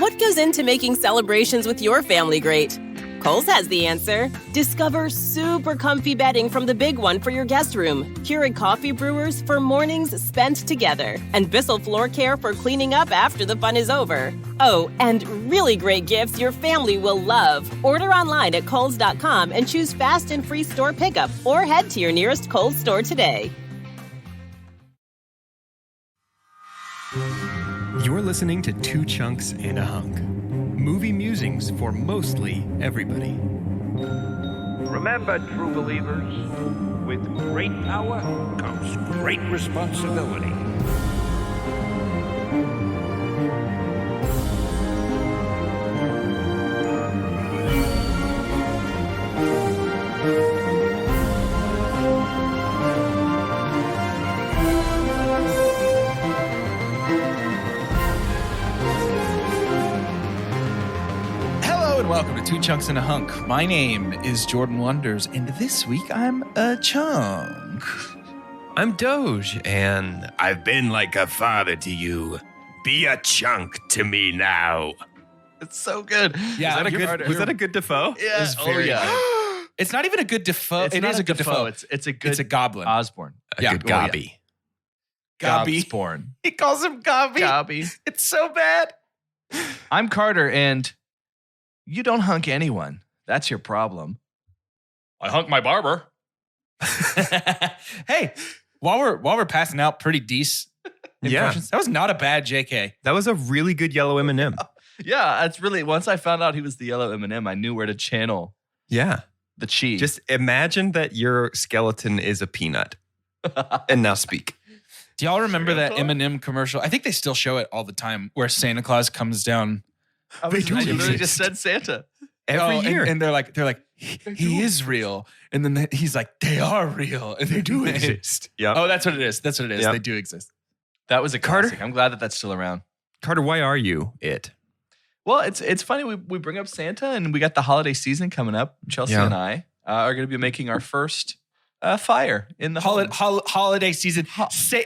What goes into making celebrations with your family great? Kohl's has the answer. Discover super comfy bedding from the Big One for your guest room, Keurig coffee brewers for mornings spent together, and Bissell floor care for cleaning up after the fun is over. Oh, and really great gifts your family will love. Order online at Kohls.com and choose fast and free store pickup, or head to your nearest Kohl's store today. You're listening to Two Chunks and a Hunk. Movie musings for mostly everybody. Remember, true believers, with great power comes great responsibility. Welcome to Two Chunks and a Hunk. My name is Jordan Wonders, and this week I'm a chunk. I'm Doge, and I've been like a father to you. Be a chunk to me now. It's so good. Yeah, was that a good Defoe? Yeah. It's not even a good Defoe. It is a good Defoe. It's a goblin. Osborne. A good Gobby. Gobby. He calls him Gobby. Gobby. It's so bad. I'm Carter, and you don't hunk anyone. That's your problem. I hunk my barber. Hey, while we're passing out pretty decent impressions, that was not a bad JK. That was a really good yellow M&M. Yeah, that's really, once I found out he was the yellow M&M, I knew where to channel Yeah. the cheese. Just imagine that your skeleton is a peanut. And now speak. Do y'all remember that M&M commercial? I think they still show it all the time, where Santa Claus comes down. I literally just said Santa. Every year. And they're like, he is real. And then he's like, they are real. And they do exist. Yeah. Oh, that's what it is. Yep. They do exist. That was a classic. I'm glad that that's still around. Carter, why are you it? Well, it's funny. We bring up Santa, and we got the holiday season coming up. Chelsea and I are going to be making our first fire in the holiday season. Say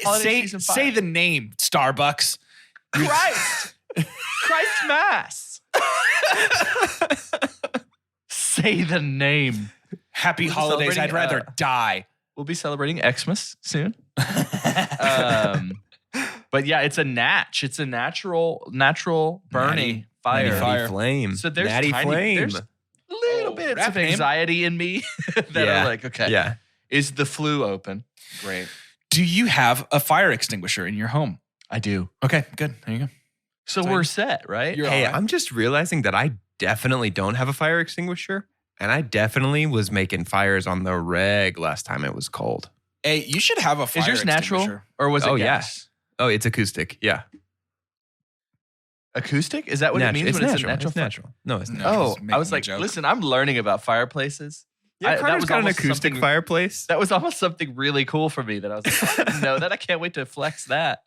the name, Starbucks. Christ Mass. Say the name. Happy holidays. I'd rather die. We'll be celebrating Xmas soon. But yeah, it's a natch. It's a natural burning fire. Natty flame. So there's Natty flame. There's little bits of anxiety in me that are like, okay, yeah. Is the flue open? Great. Do you have a fire extinguisher in your home? I do. Okay, good. There you go. So we're set, right? Hey, I'm just realizing that I definitely don't have a fire extinguisher, and I definitely was making fires on the reg last time it was cold. Hey, you should have a fire extinguisher. Is yours natural, or was it gas? Oh, it's acoustic. Yeah. Acoustic? Is that what it means when it's a natural? It's natural. No, it's not. Oh, I was like, listen, I'm learning about fireplaces. Yeah, Carter's got an acoustic fireplace. That was almost something really cool for me that I was like, I didn't know that. I can't wait to flex that.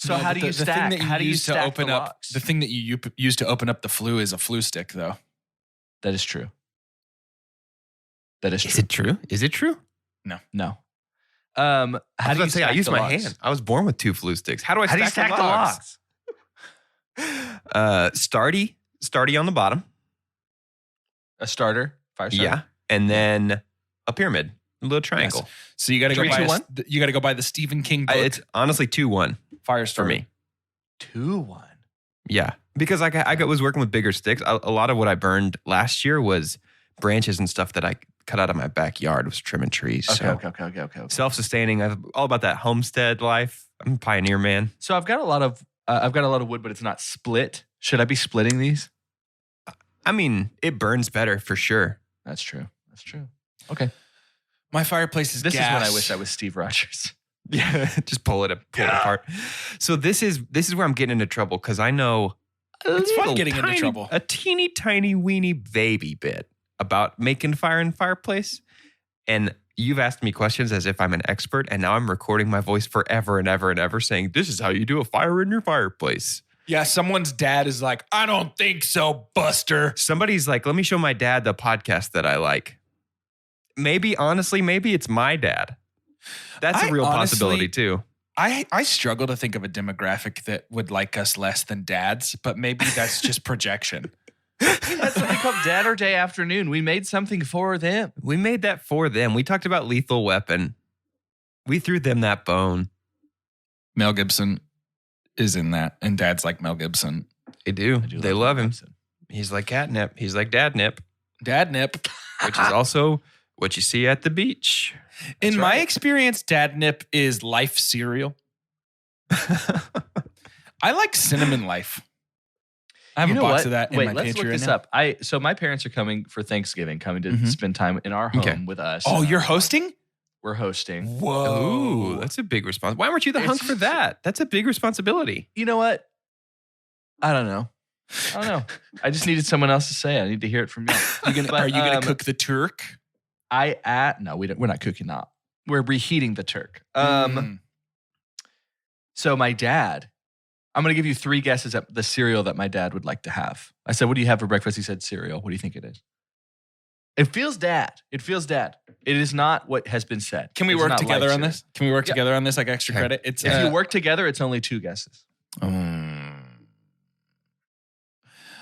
So how do you stack? How do you stack the locks? The thing that you use to open up the flue is a flue stick, though. That is true. That is true. Is it true? Is it true? No. How do you stack I use the my locks? hand. I was born with two flue sticks. How do I stack the locks? Starty on the bottom. A starter, fire starter. Yeah, and then a pyramid, a little triangle. Yes. So you got to go 3, buy 2, 1? you got to go buy the Stephen King book. It's honestly 2-1 fire for me. 2-1. Yeah, because I was working with bigger sticks. A lot of what I burned last year was branches and stuff that I cut out of my backyard. Was trimming trees. Okay. Self-sustaining. I'm all about that homestead life. I'm a pioneer man. So I've got a lot of wood, but it's not split. Should I be splitting these? I mean, it burns better for sure. That's true. Okay. My fireplace is This gas. is when I wish I was Steve Rogers. Yeah, just pull it apart. So this is where I'm getting into trouble because I know It's fun getting into trouble. A teeny tiny weeny baby bit about making fire in fireplace, and you've asked me questions as if I'm an expert, and now I'm recording my voice forever and ever and ever saying, "This is how you do a fire in your fireplace." Yeah, someone's dad is like, "I don't think so, Buster." Somebody's like, "Let me show my dad the podcast that I like." Maybe it's my dad. That's a real possibility too. I struggle to think of a demographic that would like us less than dads, but maybe that's just projection. That's what we call Dad or Day Afternoon. We made something for them. We made that for them. We talked about Lethal Weapon. We threw them that bone. Mel Gibson is in that, and dads like Mel Gibson. They do. They love him. Gibson. He's like catnip. He's like dadnip, Dadnip. which is also what you see at the beach. In my experience, Dadnip is life cereal. I like Cinnamon Life. I have a box of that in my let's pantry look right this now. up. So my parents are coming for Thanksgiving, coming to spend time in our home with us. Oh, you're hosting? We're hosting. Whoa. Ooh, that's a big response. Why weren't you the hunk for that? That's a big responsibility. You know what? I don't know. I just needed someone else to say it. I need to hear it from you. Are you going to cook the turk? No, we're not cooking that. We're reheating the turk. So my dad, I'm going to give you 3 guesses at the cereal that my dad would like to have. I said, what do you have for breakfast? He said cereal. What do you think it is? It feels dad. It is not what has been said. Can we work together on this? Can we work together on this like extra credit? If you work together, it's only 2 guesses.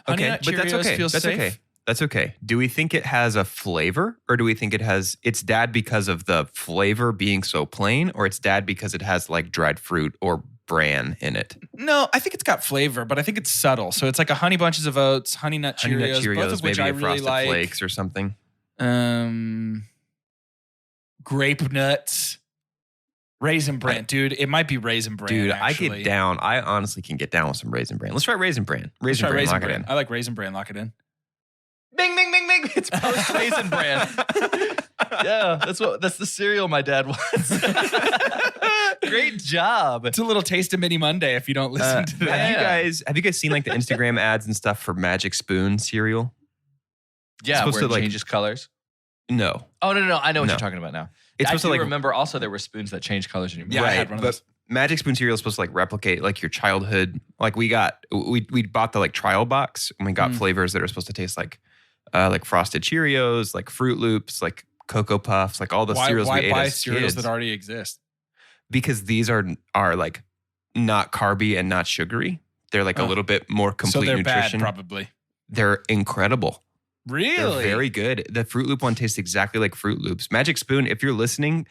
Okay, but that's okay. Feels that's safe. okay. That's okay. Do we think it has a flavor, or do we think it's dad because of the flavor being so plain, or it's dad because it has like dried fruit or bran in it? No, I think it's got flavor, but I think it's subtle. So it's like a Honey Bunches of Oats, Honey Nut Cheerios, both of which maybe I a really Frosted like. Flakes or something. Grape Nuts. Raisin Bran. Dude, it might be Raisin Bran, Dude, actually. I honestly can get down with some Raisin Bran. Let's try Raisin Bran. Raisin Bran, lock it in. I like Raisin Bran, lock it in. Bing, bing, bing, bing. It's post Raisin Bran. Yeah, that's the cereal my dad wants. Great job. It's a little taste of Mini Monday if you don't listen to that. Have you guys seen like the Instagram ads and stuff for Magic Spoon cereal? Yeah, where it changes colors. No. Oh, no. I know what you're talking about now. It's supposed to like remember also there were spoons that change colors in your mouth. Yeah, right, I had one of those. Magic Spoon cereal is supposed to like replicate like your childhood. Like we bought the like trial box and we got flavors that are supposed to taste like Frosted Cheerios, like Fruit Loops, like Cocoa Puffs, like all the cereals we ate as kids. Why buy cereals that already exist? Because these are like not carby and not sugary. They're like a little bit more complete nutrition. Bad, probably. They're incredible. Really? They're very good. The Fruit Loop one tastes exactly like Fruit Loops. Magic Spoon, if you're listening,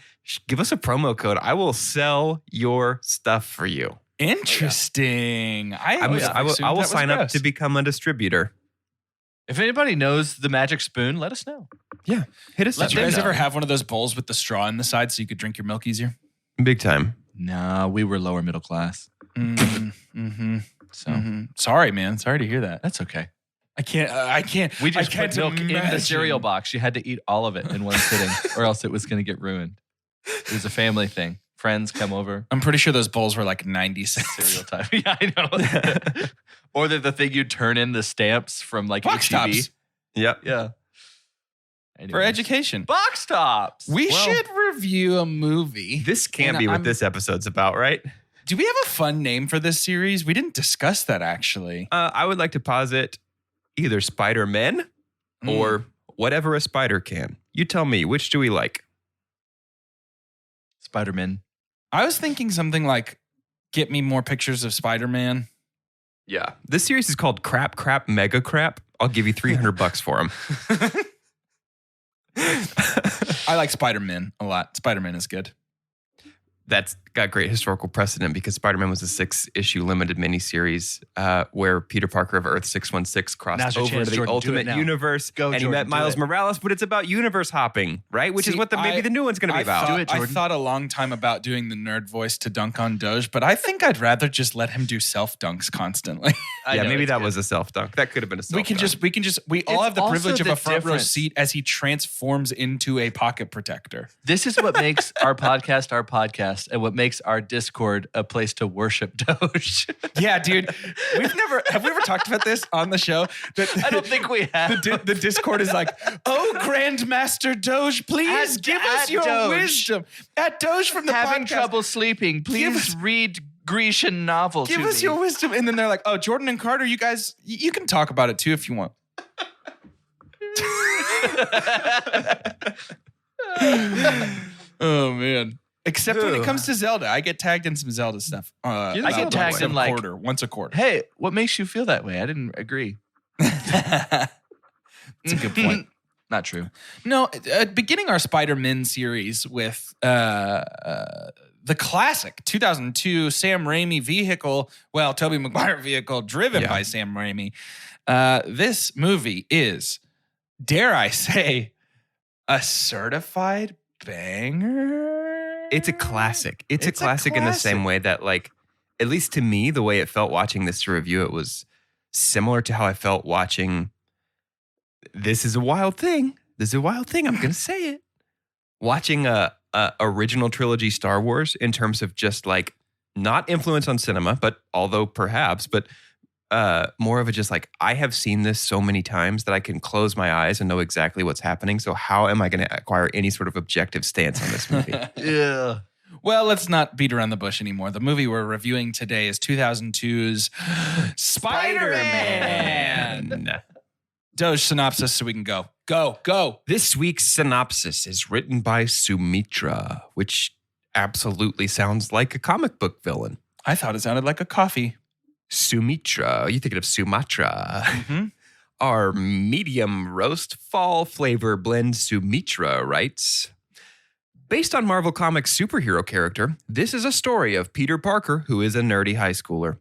give us a promo code. I will sell your stuff for you. Interesting. I will sign up to become a distributor. If anybody knows the Magic Spoon, let us know. Yeah. Hit us up. Did you guys ever have one of those bowls with the straw in the side so you could drink your milk easier? Big time. No, we were lower middle class. Sorry, man. Sorry to hear that. That's okay. I can't. We just put milk imagine. in the cereal box. You had to eat all of it in one sitting, or else it was going to get ruined. It was a family thing. Friends come over. I'm pretty sure those bowls were like 90 cents. Cereal time. Yeah, I know. Or they're the thing you turn in the stamps from like Box HEB. tops. Yep. Yeah. For education. Box tops. We should review a movie. This can't be what this episode's about, right? Do we have a fun name for this series? We didn't discuss that actually. I would like to posit either Spider-Men or whatever a spider can. You tell me, which do we like? Spider-Man. I was thinking something like, get me more pictures of Spider-Man. Yeah. This series is called Crap, Crap, Mega Crap. I'll give you $300 for them. I like Spider-Man a lot. Spider-Man is good. That's got great historical precedent because Spider-Man was a 6-issue limited miniseries where Peter Parker of Earth 616 crossed over to the Ultimate Universe and he met Miles Morales, but it's about universe hopping, right? Which is what maybe the new one's going to be about. I thought a long time about doing the nerd voice to dunk on Doge, but I think I'd rather just let him do self-dunks constantly. Yeah, maybe that was a self-dunk. That could have been a self-dunk. We all have the privilege of a front row seat as he transforms into a pocket protector. This is what makes our podcast, and what makes our Discord a place to worship Doge. Yeah, dude. Have we ever talked about this on the show? I don't think we have. The Discord is like, oh, Grandmaster Doge, please give us your wisdom. At Doge from the Having podcast. trouble sleeping, please read Grecian novel Give us your wisdom. And then they're like, oh, Jordan and Carter, you guys, you can talk about it too if you want. Oh, man. Except when it comes to Zelda. I get tagged in some Zelda stuff. I get tagged in like once a quarter. Hey, what makes you feel that way? I didn't agree. That's a good point. Not true. No, beginning our Spider-Man series with the classic 2002 Sam Raimi vehicle, Tobey Maguire vehicle driven by Sam Raimi. This movie is, dare I say, a certified banger. It's a classic. It's a classic in the same way that, like, at least to me, the way it felt watching this to review it was similar to how I felt watching This Is a Wild Thing. This is a wild thing. I'm going to say it. Watching a original trilogy Star Wars in terms of just like not influence on cinema, but although perhaps, but more of a just like, I have seen this so many times that I can close my eyes and know exactly what's happening. So how am I going to acquire any sort of objective stance on this movie? Yeah. Well, let's not beat around the bush anymore. The movie we're reviewing today is 2002's Spider-Man. Doge synopsis so we can go. Go. This week's synopsis is written by Sumitra, which absolutely sounds like a comic book villain. I thought it sounded like a coffee. Sumitra. You thinking of Sumatra. Our medium roast fall flavor blend Sumitra writes, based on Marvel Comics superhero character, this is a story of Peter Parker, who is a nerdy high schooler.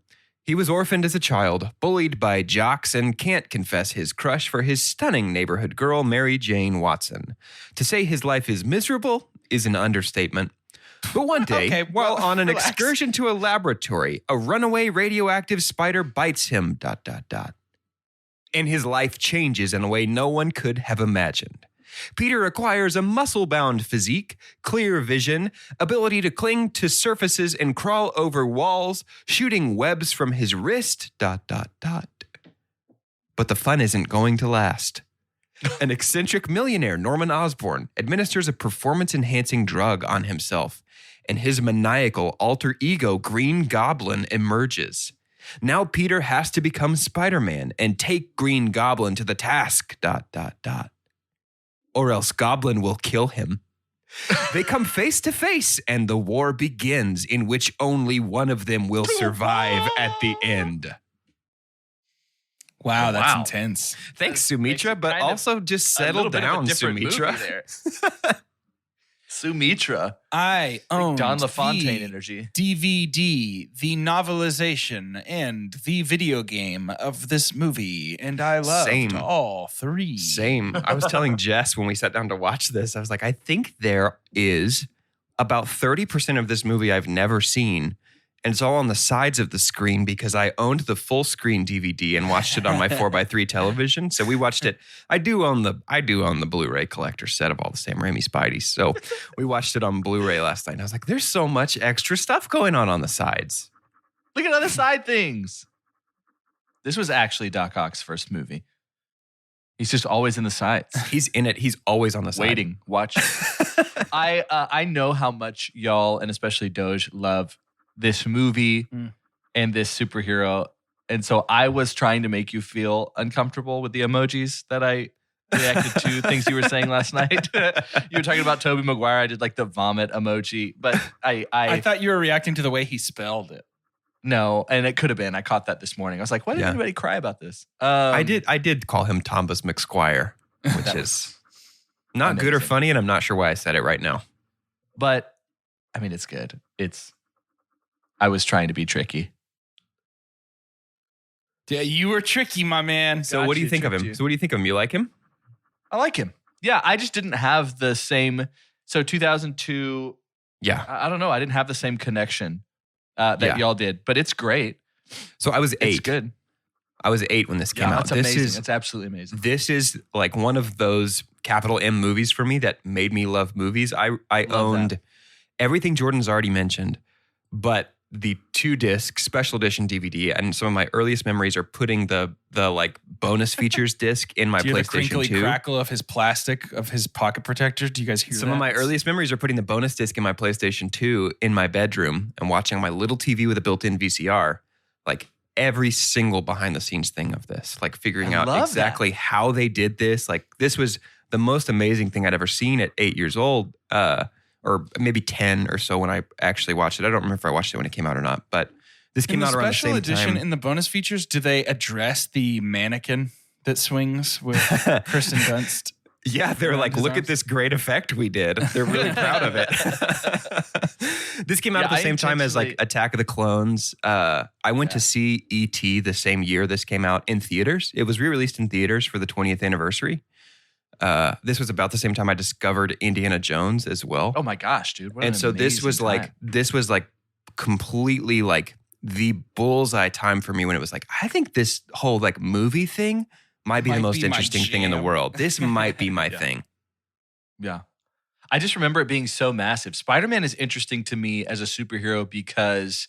He was orphaned as a child, bullied by jocks, and can't confess his crush for his stunning neighborhood girl, Mary Jane Watson. To say his life is miserable is an understatement. But one day, while on an excursion to a laboratory, a runaway radioactive spider bites him, ... And his life changes in a way no one could have imagined. Peter acquires a muscle-bound physique, clear vision, ability to cling to surfaces and crawl over walls, shooting webs from his wrist, ... But the fun isn't going to last. An eccentric millionaire, Norman Osborn, administers a performance-enhancing drug on himself, and his maniacal alter ego, Green Goblin, emerges. Now Peter has to become Spider-Man and take Green Goblin to the task, ... Or else Goblin will kill him. They come face to face, and the war begins, in which only one of them will survive at the end. Wow, that's intense. Thanks, Sumitra, but also just settle down, Sumitra. Sumitra. I own Don LaFontaine energy. DVD, the novelization, and the video game of this movie, and I loved all three. Same. I was telling Jess when we sat down to watch this, I was like, I think there is about 30% of this movie I've never seen, and it's all on the sides of the screen because I owned the full screen DVD and watched it on my 4x3 television. So we watched it. I do own the Blu-ray collector set of all the Sam Raimi Spideys. So we watched it on Blu-ray last night. And I was like, there's so much extra stuff going on the sides. Look at other side things. This was actually Doc Ock's first movie. He's just always in the sides. He's in it. He's always on the side. Waiting, watching. I know how much y'all, and especially Doge, love this movie and this superhero. And so I was trying to make you feel uncomfortable with the emojis that I reacted to things you were saying last night. You were talking about Tobey Maguire. I did like the vomit emoji, but I thought you were reacting to the way he spelled it. No, and it could have been. I caught that this morning. I was like, why did anybody cry about this? I did call him Tombas McSquire, which is not good or funny, and I'm not sure why I said it right now. But I mean, it's good. I was trying to be tricky. Yeah, you were tricky, my man. So what do you think of him? You like him? I like him. Yeah, I just didn't have the same. So 2002. Yeah. I don't know. I didn't have the same connection that y'all did, but it's great. So I was 8. It's good. I was 8 when this came out. It's amazing. It's absolutely amazing. This is like one of those capital M movies for me that made me love movies. I owned everything Jordan's already mentioned, but the 2-disc special edition DVD, and some of my earliest memories are putting the like bonus features disc in my PlayStation 2. The crinkly crackle of his plastic, of his pocket protector? Do you guys hear that? Some of my earliest memories are putting the bonus disc in my PlayStation 2 in my bedroom and watching on my little TV with a built-in VCR, like every single behind the scenes thing of this, like figuring out exactly how they did this. Like this was the most amazing thing I'd ever seen at 8 years old. or maybe 10 or so when I actually watched it. I don't remember if I watched it when it came out or not, but this came out around the same time. In the special edition, in the bonus features, do they address the mannequin that swings with Kirsten Dunst? Yeah, they're like, look at this great effect we did. They're really proud of it. This came out at the same time as like Attack of the Clones. I went to see E.T. the same year this came out in theaters. It was re-released in theaters for the 20th anniversary. This was about the same time I discovered Indiana Jones as well. Oh my gosh, dude. And so this was like completely like the bullseye time for me when it was like, I think this whole like movie thing might be the most interesting thing in the world. This might be my thing. Yeah. I just remember it being so massive. Spider-Man is interesting to me as a superhero because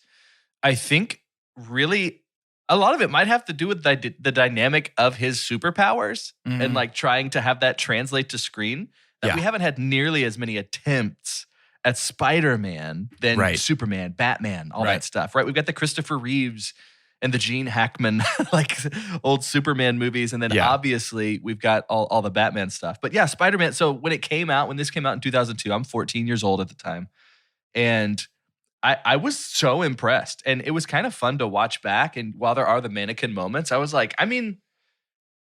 I think really a lot of it might have to do with the dynamic of his superpowers and like trying to have that translate to screen. We haven't had nearly as many attempts at Spider-Man than Superman, Batman, all that stuff, right? We've got the Christopher Reeves and the Gene Hackman, like old Superman movies. And then obviously we've got all the Batman stuff. But yeah, Spider-Man. So when this came out in 2002, I'm 14 years old at the time. And I was so impressed. And it was kind of fun to watch back. And while there are the mannequin moments, I was like, I mean,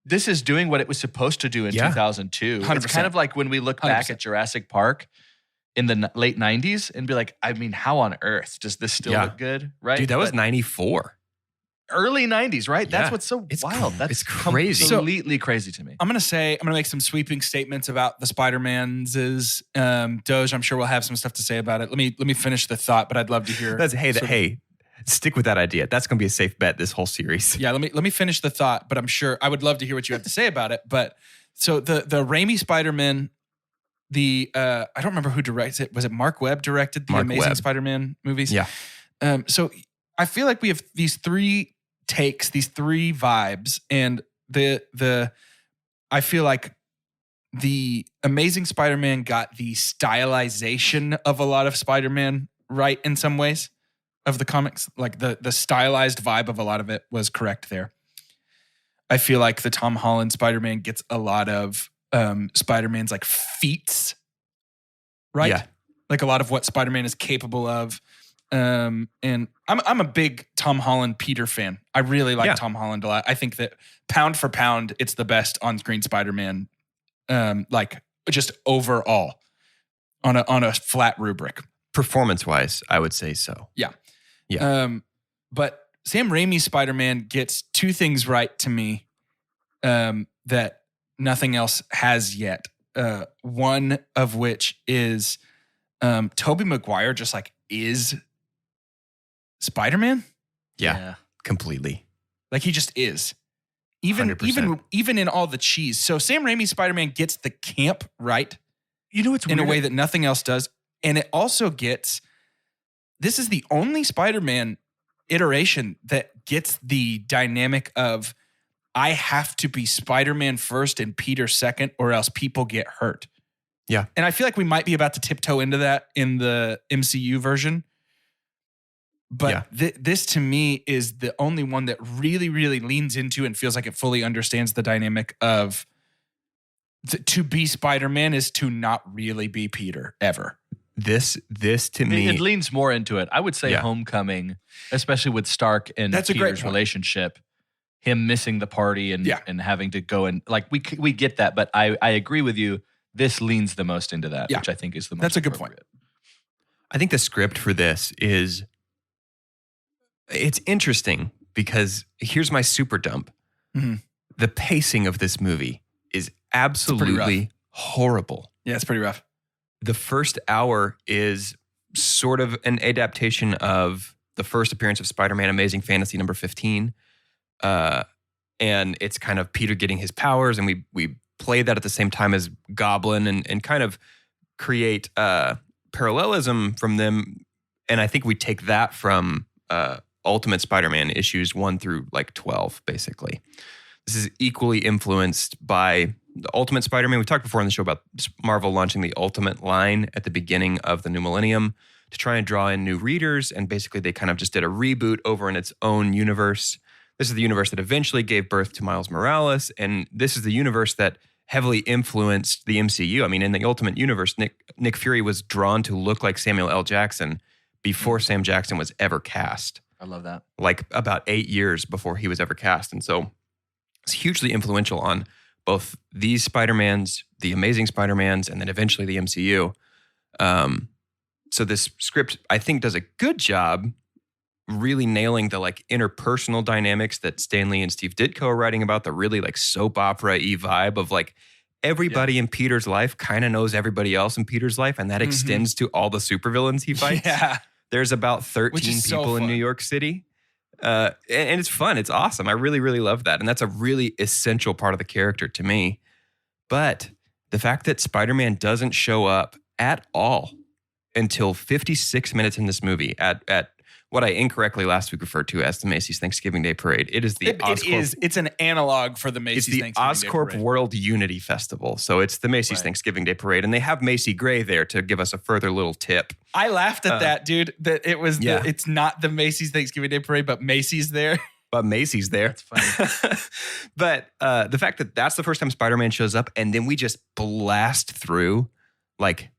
this is doing what it was supposed to do in 2002. 100%. It's kind of like when we look back at Jurassic Park in the late 90s and be like, I mean, how on earth does this still look good? Right? Dude, that was 94. Early 90s, right? Yeah. That's what's so wild. That's crazy. Completely crazy to me. I'm going to make some sweeping statements about the Spider-Mans. Doge, I'm sure we'll have some stuff to say about it. Let me finish the thought, but I'd love to hear. Hey, stick with that idea. That's going to be a safe bet this whole series. Yeah, let me finish the thought, but I'm sure I would love to hear what you have to say about it. But so the Raimi Spider-Man, I don't remember who directs it. Was it Mark Webb directed the Amazing Spider-Man movies? Yeah. So I feel like we have these three takes, these three vibes, and I feel like the Amazing Spider-Man got the stylization of a lot of Spider-Man right in some ways of the comics. Like the stylized vibe of a lot of it was correct there. I feel like the Tom Holland Spider-Man gets a lot of Spider-Man's like feats, right? Yeah. Like a lot of what Spider-Man is capable of. And I'm a big Tom Holland Peter fan. I really like Tom Holland a lot. I think that pound for pound, it's the best on-screen Spider-Man, like just overall on a flat rubric. Performance-wise, I would say so. Yeah. But Sam Raimi's Spider-Man gets two things right to me that nothing else has yet. One of which is Tobey Maguire just like is Spider-Man? Yeah, completely. Like he just is. Even in all the cheese. So Sam Raimi's Spider-Man gets the camp right. You know what's weird? In a way that nothing else does. And it also gets, this is the only Spider-Man iteration that gets the dynamic of I have to be Spider-Man first and Peter second or else people get hurt. Yeah. And I feel like we might be about to tiptoe into that in the MCU version. But this to me is the only one that really, really leans into and feels like it fully understands the dynamic of to be Spider-Man is to not really be Peter ever. This to me, it leans more into it. I would say Homecoming, especially with Stark and Peter's relationship, him missing the party and having to go and like we get that, but I agree with you. This leans the most into that, which I think is the most. That's a good point. I think the script for this it's interesting because here's my super dump. Mm-hmm. The pacing of this movie is absolutely horrible. Yeah, it's pretty rough. The first hour is sort of an adaptation of the first appearance of Spider-Man Amazing Fantasy number 15. And it's kind of Peter getting his powers, and we play that at the same time as Goblin and kind of create parallelism from them. And I think we take that from Ultimate Spider-Man issues 1 through like 12, basically. This is equally influenced by the Ultimate Spider-Man. We talked before on the show about Marvel launching the Ultimate line at the beginning of the new millennium to try and draw in new readers. And basically they kind of just did a reboot over in its own universe. This is the universe that eventually gave birth to Miles Morales. And this is the universe that heavily influenced the MCU. I mean, in the Ultimate Universe, Nick Fury was drawn to look like Samuel L. Jackson before Sam Jackson was ever cast. I love that. Like about 8 years before he was ever cast. And so it's hugely influential on both these Spider-Mans, the Amazing Spider-Mans, and then eventually the MCU. So this script, I think, does a good job really nailing the like interpersonal dynamics that Stan Lee and Steve Ditko are writing about, the really like soap opera-y vibe of like everybody in Peter's life kind of knows everybody else in Peter's life, and that extends to all the supervillains he fights. Yeah. There's about 13 people in New York City. And it's fun. It's awesome. I really, really love that. And that's a really essential part of the character to me. But the fact that Spider-Man doesn't show up at all until 56 minutes in this movie at what I incorrectly last week referred to as the Macy's Thanksgiving Day Parade. It is the Oscorp. It's an analog for the Macy's Thanksgiving Day Parade. It's the Oscorp World Unity Festival. So it's the Macy's Thanksgiving Day Parade. And they have Macy Gray there to give us a further little tip. I laughed at that, dude. That it was it's not the Macy's Thanksgiving Day Parade, but Macy's there. But Macy's there. That's funny. But the fact that that's the first time Spider-Man shows up, and then we just blast through, like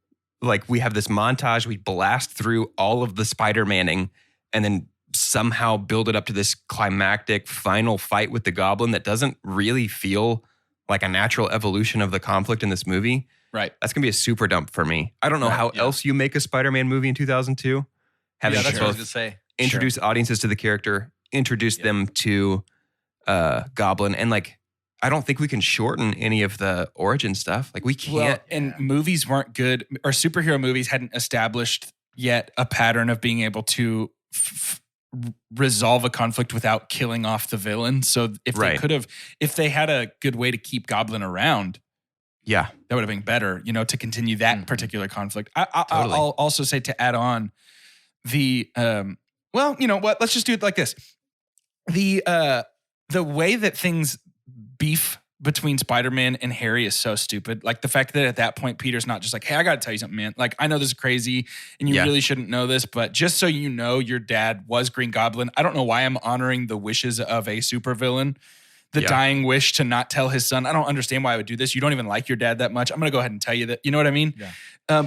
we have this montage, we blast through all of the Spider-Manning, and then somehow build it up to this climactic final fight with the Goblin that doesn't really feel like a natural evolution of the conflict in this movie. Right. That's going to be a super dump for me. I don't know how else you make a Spider-Man movie in 2002. Having that's what I was both going to say. introduce audiences to the character, introduce them to Goblin, and like, I don't think we can shorten any of the origin stuff. Like we can't. Well, and movies weren't good, or superhero movies hadn't established yet a pattern of being able to resolve a conflict without killing off the villain. So if they could have, if they had a good way to keep Goblin around, that would have been better, to continue that particular conflict. I'll also say, to add on the, well, you know what? Let's just do it like this. The way that things beef between Spider-Man and Harry is so stupid. Like the fact that at that point, Peter's not just like, hey, I got to tell you something, man. Like, I know this is crazy and you really shouldn't know this, but just so you know, your dad was Green Goblin. I don't know why I'm honoring the wishes of a supervillain, the dying wish to not tell his son. I don't understand why I would do this. You don't even like your dad that much. I'm going to go ahead and tell you that. You know what I mean? Yeah.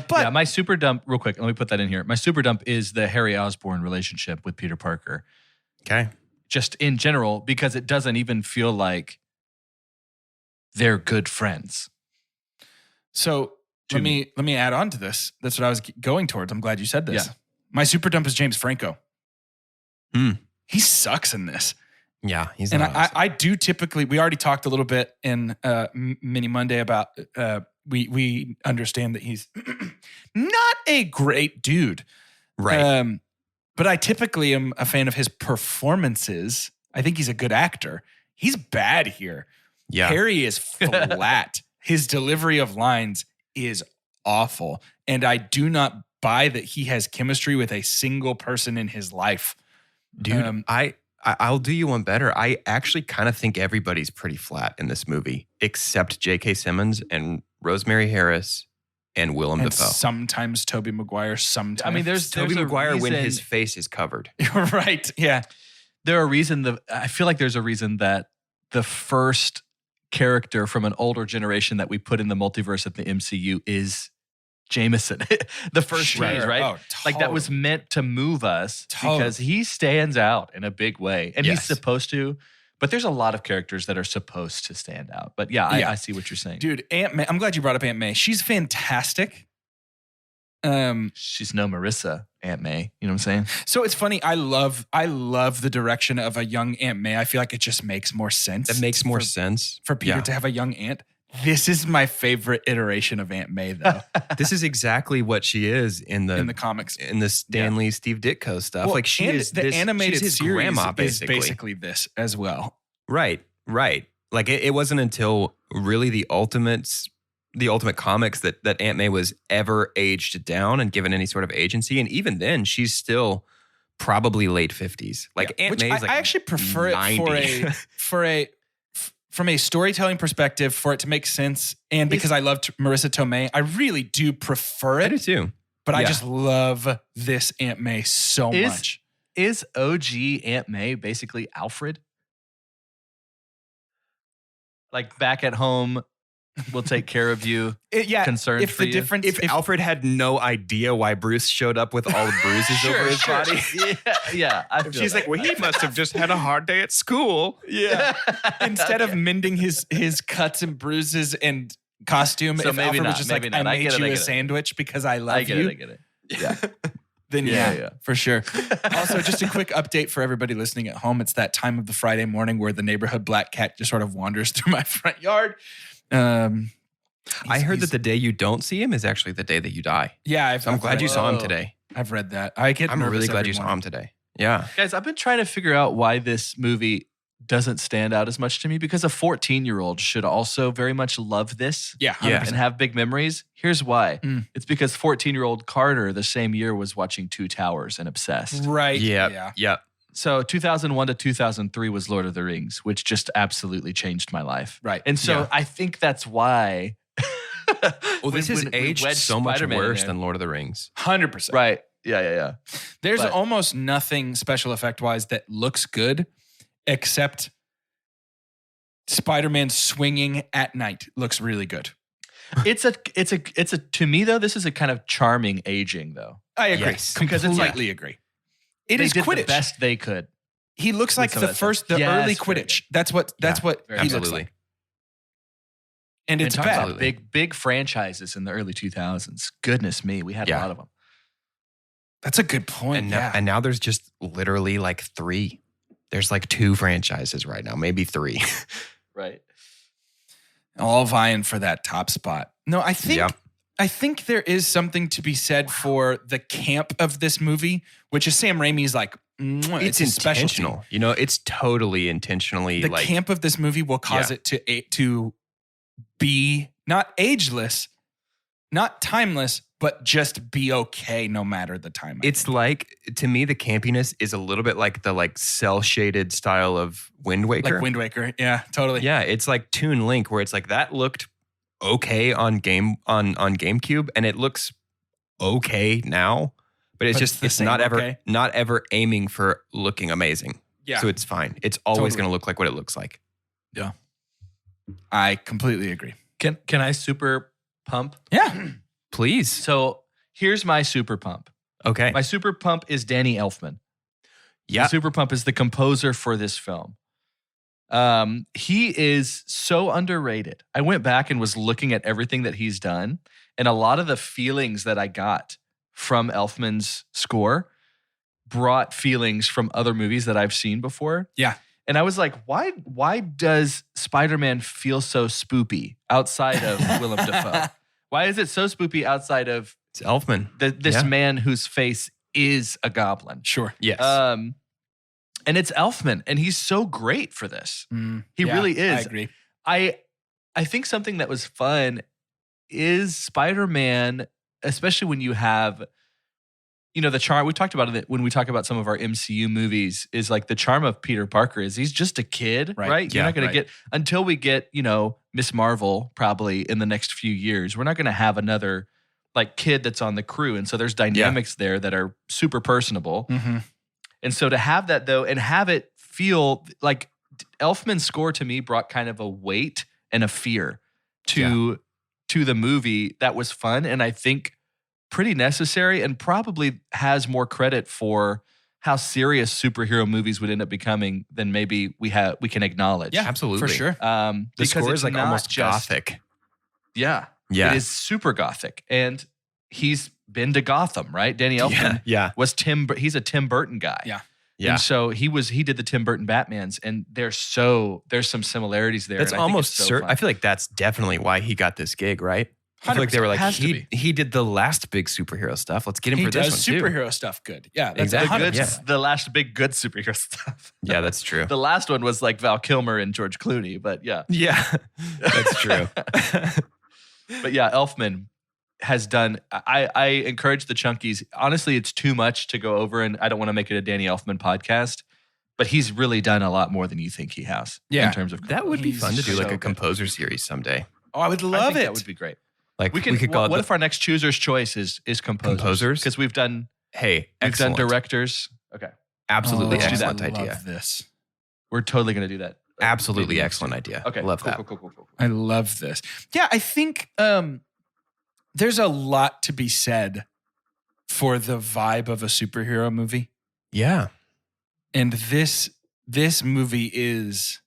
But my super dump, real quick, let me put that in here. My super dump is the Harry Osborn relationship with Peter Parker. Okay. Just in general, because it doesn't even feel like they're good friends. So let me add on to this. That's what I was going towards. I'm glad you said this. Yeah. My super dump is James Franco. He sucks in this. Yeah, he's and not awesome. I do typically. We already talked a little bit in Mini Monday about. We understand that he's not a great dude, right? But I typically am a fan of his performances. I think he's a good actor. He's bad here. Yeah. Harry is flat. His delivery of lines is awful. And I do not buy that he has chemistry with a single person in his life. Dude, I'll do you one better. I actually kind of think everybody's pretty flat in this movie, except J.K. Simmons and Rosemary Harris and Willem Dafoe. Sometimes Tobey Maguire, sometimes. I mean, there's Tobey Maguire reason, when his face is covered. Right, yeah. I feel like there's a reason that the first character from an older generation that we put in the multiverse of the MCU is Jameson. The first phase, right? Oh, totally. Like that was meant to move us because he stands out in a big way. And he's supposed to, but there's a lot of characters that are supposed to stand out. But I see what you're saying. Dude, Aunt May, I'm glad you brought up Aunt May. She's fantastic. She's no Marissa, Aunt May. You know what I'm saying? So it's funny. I love the direction of a young Aunt May. I feel like it just makes more sense. It makes more sense for Peter to have a young aunt. This is my favorite iteration of Aunt May, though. This is exactly what she is in the comics, in the Stan Lee, Steve Ditko stuff. Well, like she is the animated his series grandma, is basically this as well. Right. Like it wasn't until really the ultimate comics that Aunt May was ever aged down and given any sort of agency. And even then, she's still probably late 50s. Like Aunt May's like I actually prefer 90. it from a storytelling perspective, for it to make sense. And because I loved Marissa Tomei, I really do prefer it. I do too. But I just love this Aunt May so much. Is OG Aunt May basically Alfred? Like back at home, We'll take care of you. Concerned if for the you. difference, If Alfred had no idea why Bruce showed up with all the bruises over his body. Yeah. She's like, well, he must have just had a hard day at school. Yeah. Instead of mending his cuts and bruises and costume, So if maybe Alfred not, was just maybe like, not. I I get made it, you I a get it. sandwich because I love I get you. it. I get it. Yeah. Then Yeah. for sure. Also, just a quick update for everybody listening at home. It's that time of the Friday morning where the neighborhood black cat just sort of wanders through my front yard. I heard that the day you don't see him is actually the day that you die. Yeah, So I'm glad you saw him today. I've read that. I get. I'm nervous really glad every you saw morning. him today. Yeah. Guys, I've been trying to figure out why this movie doesn't stand out as much to me because a 14-year-old should also very much love this. Yeah, Yeah. 100%. And have big memories. Here's why. It's because 14-year-old Carter the same year was watching Two Towers and obsessed. Right. Yeah. Yeah. So 2001 to 2003 was Lord of the Rings, which just absolutely changed my life. Right. And so Yeah. I think that's why. Well, this has aged wedged so much Spider-Man in worse there. than Lord of the Rings. 100%. Right. Yeah. There's But- almost nothing special effect wise that looks good except Spider-Man swinging at night looks really good. It's a to me though, this is a kind of charming aging though. I agree. Yes. Because it's like- Completely agree. It They is did Quidditch. the best they could. He looks like some the of that stuff. the Yes, early very Quidditch. That's what very he good. looks like. And it's talk bad. about big franchises in the early 2000s. Goodness me, we had a Yeah. lot of them. That's a good point. And now there's just literally like 3. There's like 2 franchises right now, maybe 3. Right. all vying for that top spot. No, I think Yeah. I think there is something to be said for the camp of this movie, which is Sam Raimi's like It's a specialty. intentional. You know, it's totally intentionally The like camp of this movie will cause Yeah. it to be not ageless, not timeless, but just be okay no matter the time. it's like, to me, the campiness is a little bit like the like cell shaded style of Wind Waker. like Wind Waker. Yeah, totally. Yeah, it's like Toon Link, where it's like that looked okay on GameCube, and it looks okay now, but it's But just it's the it's same not ever aiming for looking amazing. Yeah. So it's fine. It's always Totally. going to look like what it looks like. I completely agree. Can I super pump? Yeah. Please. So here's my super pump. Okay. My super pump is Danny Elfman. Yeah. The super pump is the composer for this film. He is so underrated. I went back and was looking at everything that he's done, and a lot of the feelings that I got from Elfman's score brought feelings from other movies that I've seen before. Yeah. And I was like, why does Spider-Man feel so spoopy outside of Willem Dafoe? Why is it so spoopy outside of It's Elfman. this Yeah. man whose face is a goblin? Sure. Yes. And it's Elfman, and he's so great for this. He Yeah, really is. I agree. I think something that was fun is Spider-Man, especially when you have, the charm. We talked about it when we talk about some of our MCU movies, is like the charm of Peter Parker is he's just a kid, right? You're Yeah, not going to get, until we get, Miss Marvel probably in the next few years, we're not going to have another like kid that's on the crew. And so there's dynamics there that are super personable. Mm-hmm. And so to have that though, and have it feel like Elfman's score to me brought kind of a weight and a fear to the movie that was fun, and I think pretty necessary, and probably has more credit for how serious superhero movies would end up becoming than maybe we can acknowledge. Yeah, absolutely. for sure. The Because score it's is like not almost just- gothic. Yeah. Yeah. It is super gothic, and he's been to Gotham, right? Danny Elfman Yeah. was he's a Tim Burton guy. Yeah. Yeah. And so he did the Tim Burton Batmans, and there's some similarities there. That's and I think almost it's so certain. fun. I feel like that's definitely why he got this gig, right? I feel like they were like, Has to be. he did the last big superhero stuff. Let's get him He for this does one too. superhero stuff good. Yeah, that's Exactly. 100%. Yeah. The last big good superhero stuff. Yeah, that's true. The last one was like Val Kilmer and George Clooney, but yeah. Yeah, that's true. But yeah, Elfman has done. I encourage the Chunkies. Honestly, it's too much to go over, and I don't want to make it a Danny Elfman podcast. But he's really done a lot more than you think he has. Yeah. In terms of That would be He's fun to do, like so a composer series someday. Oh, I would I love think it. That would be great. Like We could call what it if our next chooser's choice is composers? Composers? Because we've done hey, we've done excellent, directors. Okay. absolutely Let's do that. excellent I love idea. this. We're totally gonna do that. Absolutely maybe excellent two. idea. Okay, Love that. Cool. I love this. Yeah, I think there's a lot to be said for the vibe of a superhero movie. Yeah. And this movie is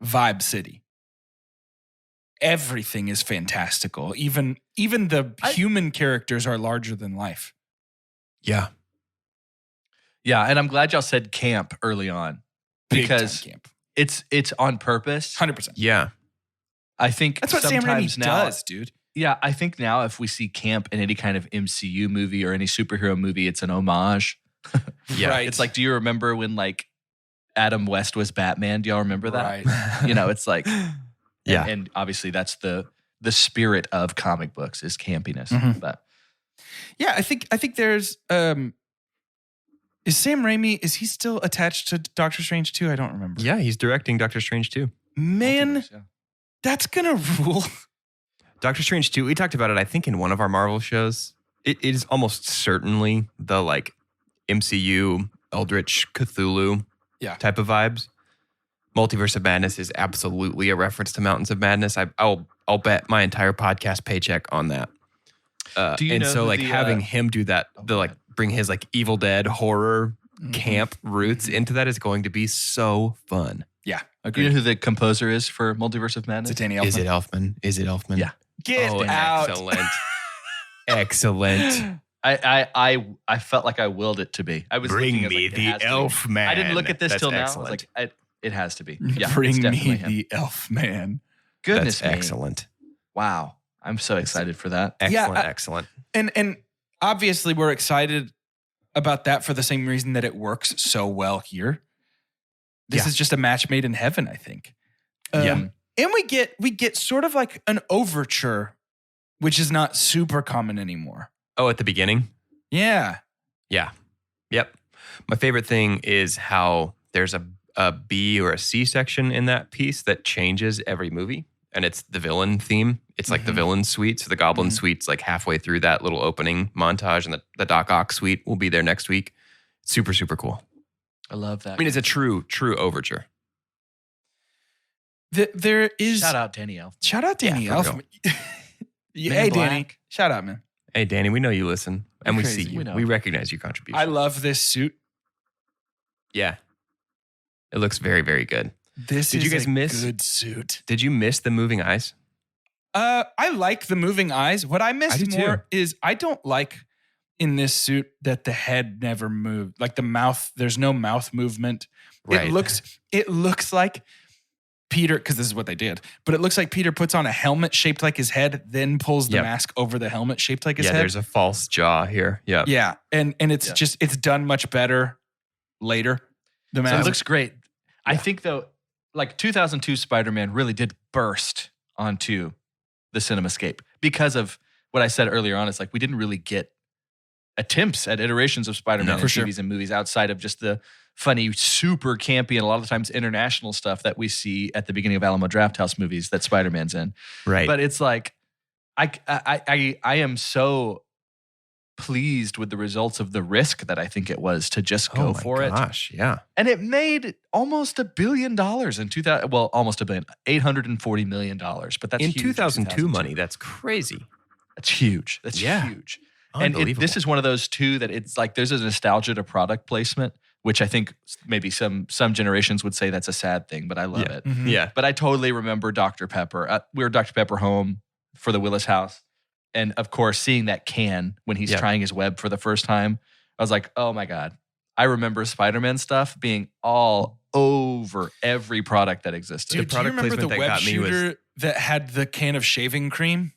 Vibe City. Everything is fantastical. Even the human characters are larger than life. Yeah. Yeah, and I'm glad y'all said camp early on Big time because camp. it's on purpose. 100%. Yeah. I think That's what Sam sometimes Raimi now, does, dude. Yeah, I think now if we see camp in any kind of MCU movie or any superhero movie, it's an homage. Yeah. Right. It's like, do you remember when like Adam West was Batman? Do y'all remember that? Right. It's like, Yeah. and obviously that's the spirit of comic books is campiness. Mhm. But Yeah, I think there's is Sam Raimi, is he still attached to Doctor Strange 2? I don't remember. Yeah, he's directing Doctor Strange 2. Man, yeah. that's gonna rule. Doctor Strange 2, we talked about it, I think, in one of our Marvel shows. It is almost certainly the like MCU, Eldritch, Cthulhu type of vibes. Multiverse of Madness is absolutely a reference to Mountains of Madness. I'll bet my entire podcast paycheck on that. Do you and know so who like the, having him do that, bring his like Evil Dead horror camp roots into that is going to be so fun. Yeah, Do agreed. you know who the composer is for Multiverse of Madness? Is it Danny Elfman? Is it Elfman? Yeah. Get out. Excellent. Excellent. I felt like I willed it to be. I was Bring looking, I was me like, it the has to be. elf man. I didn't look at this That's till now. I excellent. was like, it has to be. Yeah, Bring it's me definitely him. the elf man. Goodness That's me. excellent. Wow. I'm so excited for that. Excellent, Yeah, excellent. And obviously we're excited about that for the same reason that it works so well here. This Yeah. is just a match made in heaven, I think. Yeah. And we get sort of like an overture, which is not super common anymore. Oh, at the beginning? Yeah. Yeah. Yep. My favorite thing is how there's a B or a C section in that piece that changes every movie. And it's the villain theme. It's like the villain suite. So the Goblin suite's like halfway through that little opening montage, and the Doc Ock suite will be there next week. Super, super cool. I love that. I mean, it's a true overture. There is Shout out Danny Elf. Shout out Danny Yeah, for Elfman. Men Hey in Danny. Black. Shout out, man. Hey, Danny, we know you listen and we Crazy. see you. We know. We recognize your contribution. I love this suit. Yeah. It looks very, very good. This Did is you guys a miss- good suit. Did you miss the moving eyes? I like the moving eyes. What I miss I do more too. is I don't like in this suit that the head never moved. Like the mouth, there's no mouth movement. Right. It looks like Peter, because this is what they did, but it looks like Peter puts on a helmet shaped like his head, then pulls the Yep. mask over the helmet shaped like his Yeah, head. there's a false jaw here. Yeah. Yeah. And it's Yeah. just, it's done much better later. The So mask. it looks great. I think though, like 2002 Spider-Man really did burst onto the CinemaScape because of what I said earlier on. It's like we didn't really get attempts at iterations of Spider-Man No, in for sure. TVs and movies outside of just the funny, super campy, and a lot of times international stuff that we see at the beginning of Alamo Drafthouse movies that Spider-Man's in. Right. But it's like I am so pleased with the results of the risk that I think it was to just go for it. Gosh, yeah. And it made almost $1 billion in 2000. Well, almost $1 billion, $840 million. But that's In huge 2002 money, that's crazy. That's huge. That's Yeah. huge. And Unbelievable. this is one of those too that it's like there's a nostalgia to product placement, which I think maybe some generations would say that's a sad thing, but I love it. Mhm. Yeah. But I totally remember Dr. Pepper. We were Dr. Pepper home for the Willis house. And of course, seeing that can when he's Yeah. trying his web for the first time, I was like, oh my God. I remember Spider-Man stuff being all over every product that existed. Dude, do you product remember the placement that web got me was- shooter that had the can of shaving cream?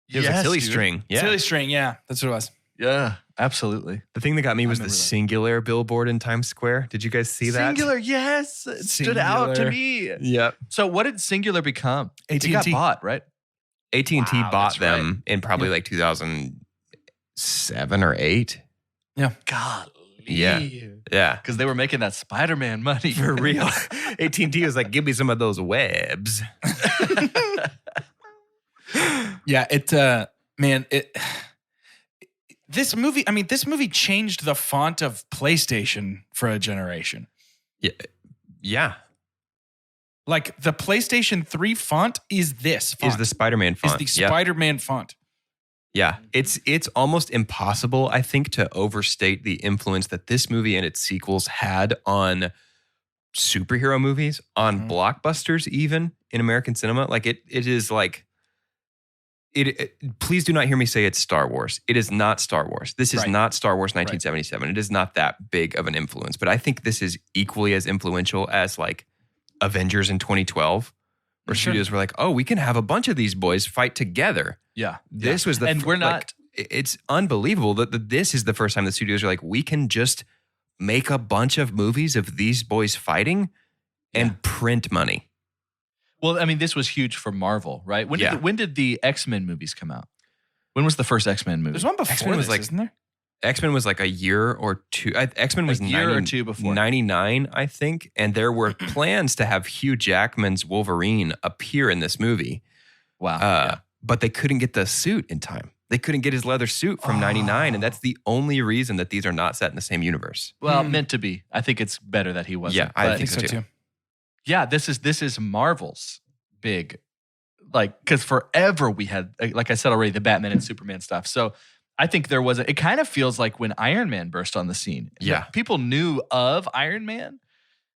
It was a Yes, silly dude. string. Yeah. Silly string, yeah. That's what it was. Yeah, absolutely. The thing that got me was the remember that. singular billboard in Times Square. Did you guys see that? Singular, yes. It stood out to Singular. me. Yep. So what did Singular become? It got AT&T. bought, right? AT&T Wow, bought that's them in probably like 2007 or 8. Golly. Yeah. Yeah. Because they were making that Spider-Man money. For real. AT&T was like, give me some of those webs. Yeah, this movie changed the font of PlayStation for a generation. Yeah. Yeah. Like the PlayStation 3 font is this font. Is the Spider-Man font. Is the Spider-Man font. Yeah, it's almost impossible, I think, to overstate the influence that this movie and its sequels had on superhero movies, on blockbusters, even in American cinema. Like it is like please do not hear me say it's Star Wars. It is not Star Wars. This is not Star Wars 1977. It is not that big of an influence, but I think this is equally as influential as like Avengers in 2012. Where studios were like, oh, we can have a bunch of these boys fight together. Yeah. This was the... And we're not... Like, it's unbelievable that this is the first time the studios are like, we can just make a bunch of movies of these boys fighting and print money. Well, I mean, this was huge for Marvel, right? When did the X-Men movies come out? When was the first X-Men movie? There's one before X-Men was this, like, isn't there? X-Men was like a year or two. X-Men was a year or two before. 99, I think. And there were plans to have Hugh Jackman's Wolverine appear in this movie. Wow. But they couldn't get the suit in time. They couldn't get his leather suit from 99. And that's the only reason that these are not set in the same universe. Well, meant to be. I think it's better that he wasn't. Yeah, I think so too. Yeah, this is Marvel's big, like, because forever we had, like I said already, the Batman and Superman stuff. So I think there was, it kind of feels like when Iron Man burst on the scene. Yeah. People knew of Iron Man,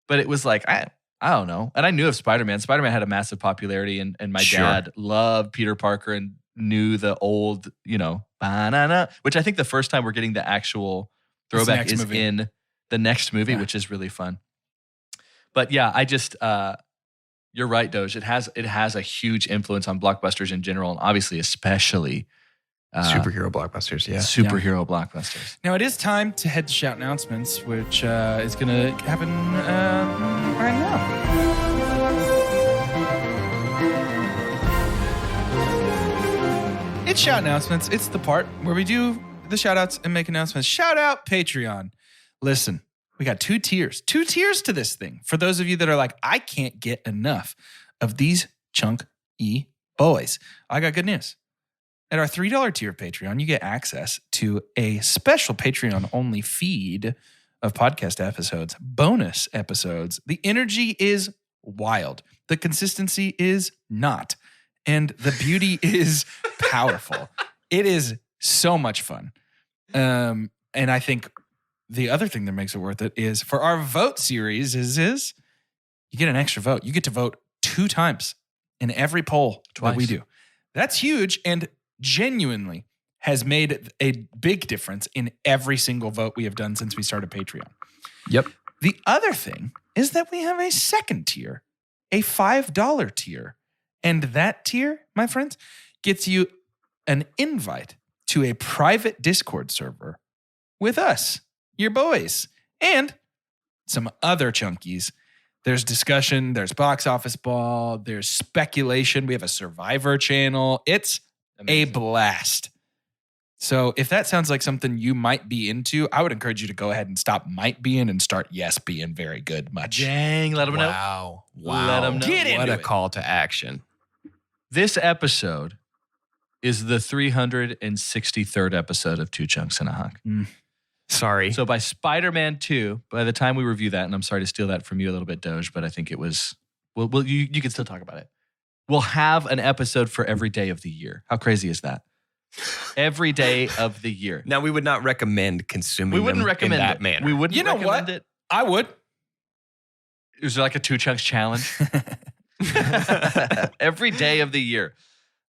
but it was like, I don't know. And I knew of Spider-Man. Spider-Man had a massive popularity, and my dad loved Peter Parker and knew the old, banana, which I think the first time we're getting the actual throwback is in the next movie, which is really fun. But yeah, I just, you're right, Doge. It has a huge influence on blockbusters in general, and obviously especially superhero blockbusters, superhero blockbusters. Now it is time to head to shout announcements, which is going to happen right now. It's shout announcements. It's the part where we do the shout outs and make announcements. Shout out Patreon. Listen, we got two tiers to this thing. For those of you that are like, I can't get enough of these chunk-y boys. I got good news. At our $3 tier of Patreon, you get access to a special Patreon-only feed of podcast episodes, bonus episodes. The energy is wild. The consistency is not. And the beauty is powerful. It is so much fun. And I think the other thing that makes it worth it is for our vote series is you get an extra vote. You get to vote 2 times in every poll that we do. That's huge, and genuinely has made a big difference in every single vote we have done since we started Patreon. Yep. The other thing is that we have a second tier, a $5 tier. And that tier, my friends, gets you an invite to a private Discord server with us, your boys, and some other chunkies. There's discussion, there's box office ball, there's speculation. We have a Survivor channel. It's amazing. A blast. So if that sounds like something you might be into, I would encourage you to go ahead and stop might being and start yes being very good much. Dang, let them know. Wow. Let them know. Get into what a it. call to action. This episode is the 363rd episode of Two Chunks and a Hunk. Sorry. So by Spider-Man 2, by the time we review that, and I'm sorry to steal that from you a little bit, Doge, but I think it was, well you can still talk about it. We'll have an episode for every day of the year. How crazy is that? Every day of the year. Now, we would not recommend consuming We wouldn't them recommend in that it. manner. We wouldn't recommend what? it. I would. Is there like a 2 Chunks challenge? Every day of the year.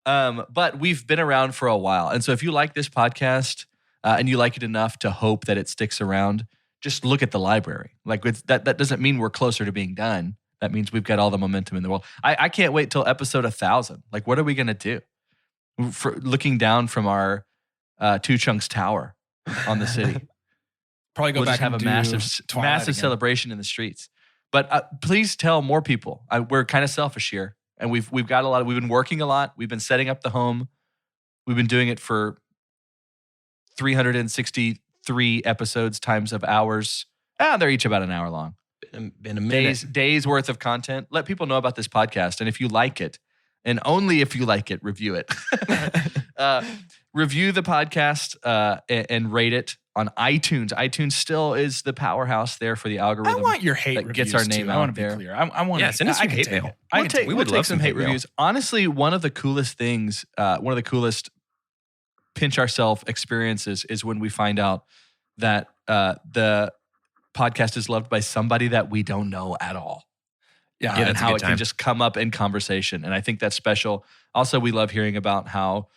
But we've been around for a while. And so if you like this podcast and you like it enough to hope that it sticks around, just look at the library. Like that doesn't mean we're closer to being done. That means we've got all the momentum in the world. I can't wait till episode 1,000. Like, what are we going to do? For looking down from our Two Chunks tower on the city. Probably go We'll back just have and a do Twilight massive again. celebration in the streets. But please tell more people. We're kind of selfish here, and we've got a lot. We've been working a lot. We've been setting up the home. We've been doing it for 363 episodes times of hours. They're each about an hour long. Been a minute. Days worth of content. Let people know about this podcast, and if you like it, and only if you like it, review it. Review the podcast and rate it on iTunes. iTunes still is the powerhouse there for the I algorithm. want your hate that reviews gets our name too. I out want to be there. clear. I want. Yeah, send us I some can hate take mail. it. I can take We would take love some some hate hate mail. reviews. Honestly, one of the coolest things, one of the coolest pinch ourselves experiences is when we find out that the podcast is loved by somebody that we don't know at all. Yeah, And that's a how good it can time. just come up in conversation. And I think that's special. Also, we love hearing about how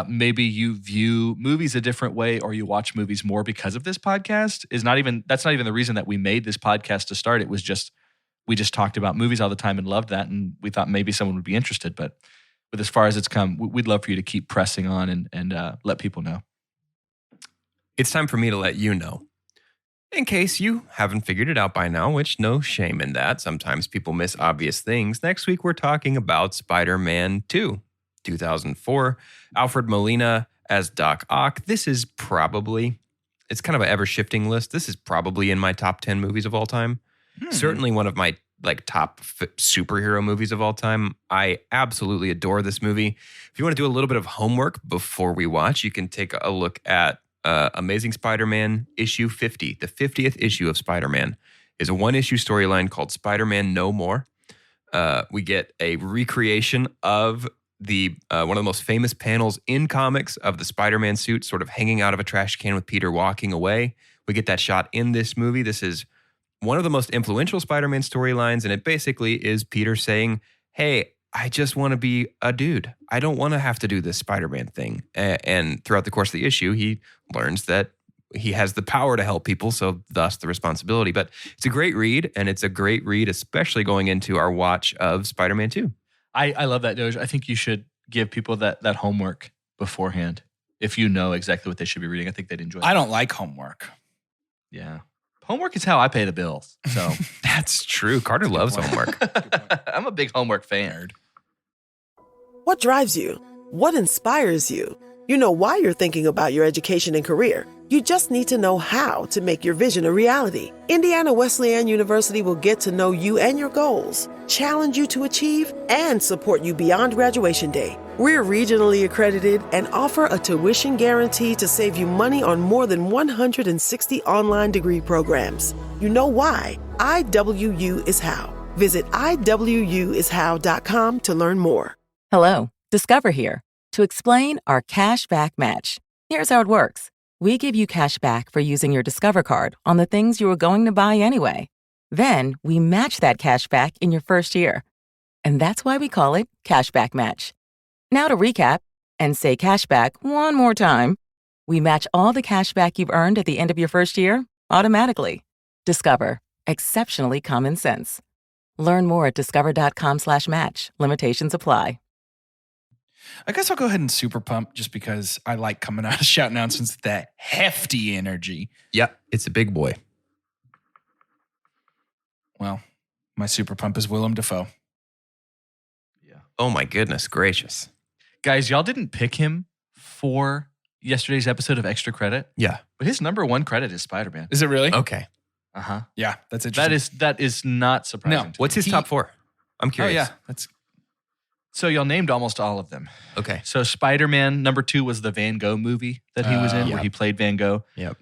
maybe you view movies a different way or you watch movies more because of this podcast. That's not even the reason that we made this podcast to start. It was just, we just talked about movies all the time and loved that. And we thought maybe someone would be interested. But with as far as it's come, we'd love for you to keep pressing on and let people know. It's time for me to let you know. In case you haven't figured it out by now, which no shame in that. Sometimes people miss obvious things. Next week, we're talking about Spider-Man 2, 2004. Alfred Molina as Doc Ock. This is probably, it's kind of an ever-shifting list. This is probably in my top 10 movies of all time. Certainly one of my top superhero movies of all time. I absolutely adore this movie. If you want to do a little bit of homework before we watch, you can take a look at Amazing Spider-Man issue 50. The 50th issue of Spider-Man is a one-issue storyline called Spider-Man No More. We get a recreation of the one of the most famous panels in comics of the Spider-Man suit sort of hanging out of a trash can with Peter walking away. We get that shot in this movie. This is one of the most influential Spider-Man storylines, and it basically is Peter saying, hey, I just want to be a dude. I don't want to have to do this Spider-Man thing. And throughout the course of the issue, he learns that he has the power to help people, so thus the responsibility. But it's a great read, and it's a great read, especially going into our watch of Spider-Man 2. I love that, Doge. I think you should give people that homework beforehand. If you know exactly what they should be reading, I think they'd enjoy it. I don't like homework. Yeah. Homework is how I pay the bills. So That's true. Carter loves homework. I'm a big homework fan. What drives you? What inspires you? You know why you're thinking about your education and career. You just need to know how to make your vision a reality. Indiana Wesleyan University will get to know you and your goals, challenge you to achieve, and support you beyond graduation day. We're regionally accredited and offer a tuition guarantee to save you money on more than 160 online degree programs. You know why? IWU is how. Visit IWUishow.com to learn more. Hello, Discover here to explain our cash back match. Here's how it works. We give you cash back for using your Discover card on the things you were going to buy anyway. Then we match that cash back in your first year. And that's why we call it Cashback Match. Now to recap and say cashback one more time. We match all the cash back you've earned at the end of your first year automatically. Discover. Exceptionally common sense. Learn more at discover.com/match. Limitations apply. I guess I'll go ahead and super pump just because I like coming out of shout announcements with that hefty energy. Yep, it's a big boy. Well, my super pump is Willem Dafoe. Oh my goodness gracious. Guys, y'all didn't pick him for yesterday's episode of Extra Credit, Yeah. but his number one credit is Spider-Man. Is it really? Okay. Uh-huh. Yeah, that's interesting. That is not surprising. No. to What's me. his top four? I'm Oh, curious. yeah. That's So y'all named almost all of them. Okay. So Spider-Man, number 2 was the Van Gogh movie that he was in, where Yep. he played Van Gogh. Yep.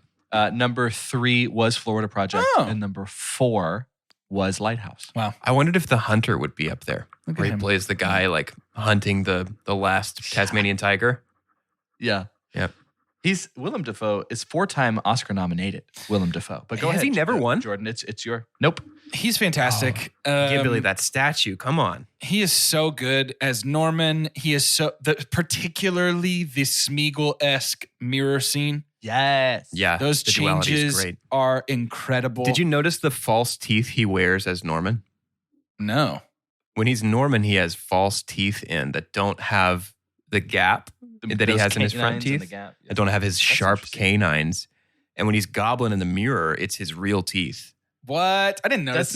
Number 3 was Florida Project, Oh. and number 4 was Lighthouse. wow. I wondered if The Hunter would be up there. Look at Where he him. plays the guy like hunting the last Tasmanian tiger. Yeah. Yep. He's Willem Dafoe is 4-time Oscar nominated. Willem Dafoe, but go Has ahead. he never won? Jordan? It's your nope. He's fantastic. Give Billy that statue. Come on. He is so good as Norman. He is particularly the Smeagol-esque mirror scene. Yes. Yeah. Those the duality is changes great. are incredible. Did you notice the false teeth he wears as Norman? No. When he's Norman, he has false teeth in that don't have the gap that he Those has in his front canines in the teeth. gap. Yeah. That don't have his sharp interesting. canines. And when he's Goblin in the mirror, it's his real teeth. What? I didn't notice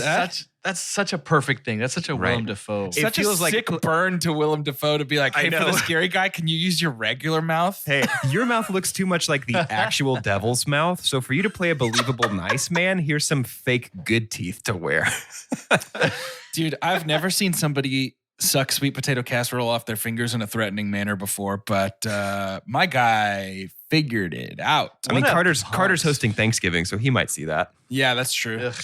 That's such a perfect thing. That's such a Right. Willem Dafoe. It Such a feels like- sick burn to Willem Dafoe to be like, I hey, for know. the scary guy, can you use your regular mouth? Hey, your mouth looks too much like the actual devil's mouth. So for you to play a believable nice man, here's some fake good teeth to wear. Dude, I've never seen somebody suck sweet potato casserole off their fingers in a threatening manner before, but my guy figured it out. I mean, What a Carter's punk. hosting Thanksgiving, so he might see that. Yeah, that's true. Ugh.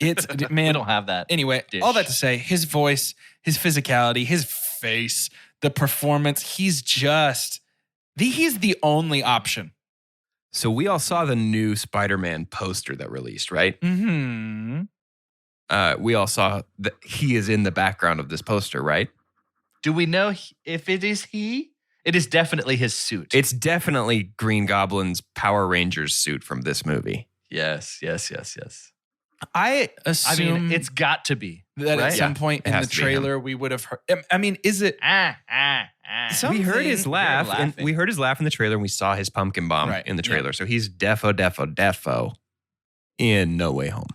It's We man. don't have that. Anyway, dish. all that to say, his voice, his physicality, his face, the performance, he's the only option. So we all saw the new Spider-Man poster that released, right? Mm-hmm. We all saw that he is in the background of this poster, right? Do we know if it is he? It is definitely his suit. It's definitely Green Goblin's Power Rangers suit from this movie. yes. I I assume mean, it's got to be. that at right? some point it in the has to be trailer we would have heard. I mean, is it? We heard his Something- laugh, You're and laughing. we heard his laugh in the trailer, and we saw his pumpkin bomb Right, in the yeah. trailer. So he's defo in No Way Home.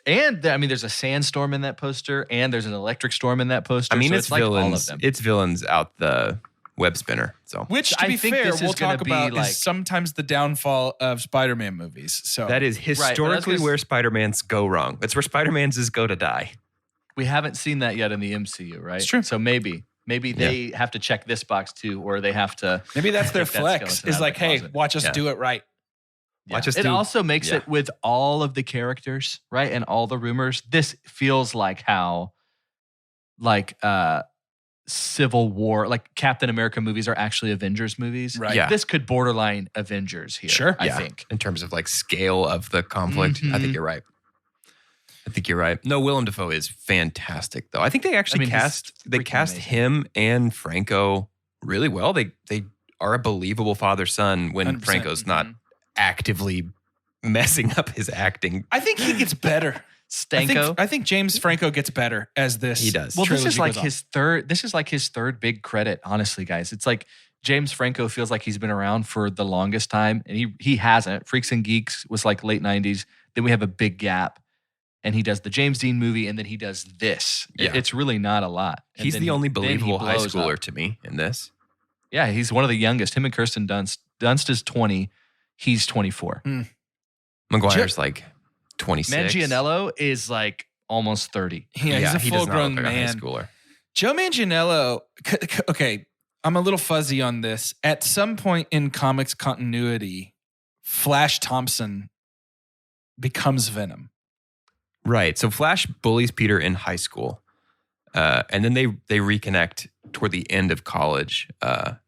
And I mean, there's a sandstorm in that poster, and there's an electric storm in that poster. I mean, so it's like all of villains. them. It's villains out the web spinner. So Which, to I be think fair, this we'll is gonna talk be about like- is sometimes the downfall of Spider-Man movies. So that is but I was historically gonna where Spider-Mans go wrong. It's where Spider-Mans go to die. We haven't seen that yet in the MCU, right? It's true. So maybe they have to check this box too, or they have to. maybe that's their take that flex. skeleton Is out of like, the hey, closet. watch us Yeah. do it right. Watch us It do- also makes yeah. it with all of the characters, right? And all the rumors. This feels like how, like, Civil War, like Captain America movies are actually Avengers movies. Right. Yeah. This could borderline Avengers here. Sure. I Yeah. think. In terms of like scale of the conflict, I Mhm. think you're right. No, Willem Dafoe is fantastic, though. I think they actually I mean, he's cast freaking amazing. him and Franco really well. They are a believable father-son when 100%. Franco's not actively messing up his acting. I think he gets better. Stanko. I think James Franco gets better as this. He does. Well, this is trilogy like goes on. his third. This is like his third big credit, honestly, guys. It's like James Franco feels like he's been around for the longest time, and he hasn't. Freaks and Geeks was like late '90s. Then we have a big gap, and he does the James Dean movie, and then he does this. Yeah. It's really not a lot. And He's then the only then he believable high blows schooler up. to me in this. Yeah, he's one of the youngest. Him and Kirsten Dunst. Dunst is 20. He's 24. McGuire's like 26. Manganiello is like almost 30. Yeah, he's a he does not full-grown look like a high man. schooler. Joe Manganiello. Okay, I'm a little fuzzy on this. At some point in comics continuity, Flash Thompson becomes Venom. Right. So Flash bullies Peter in high school. And then they reconnect toward the end of college.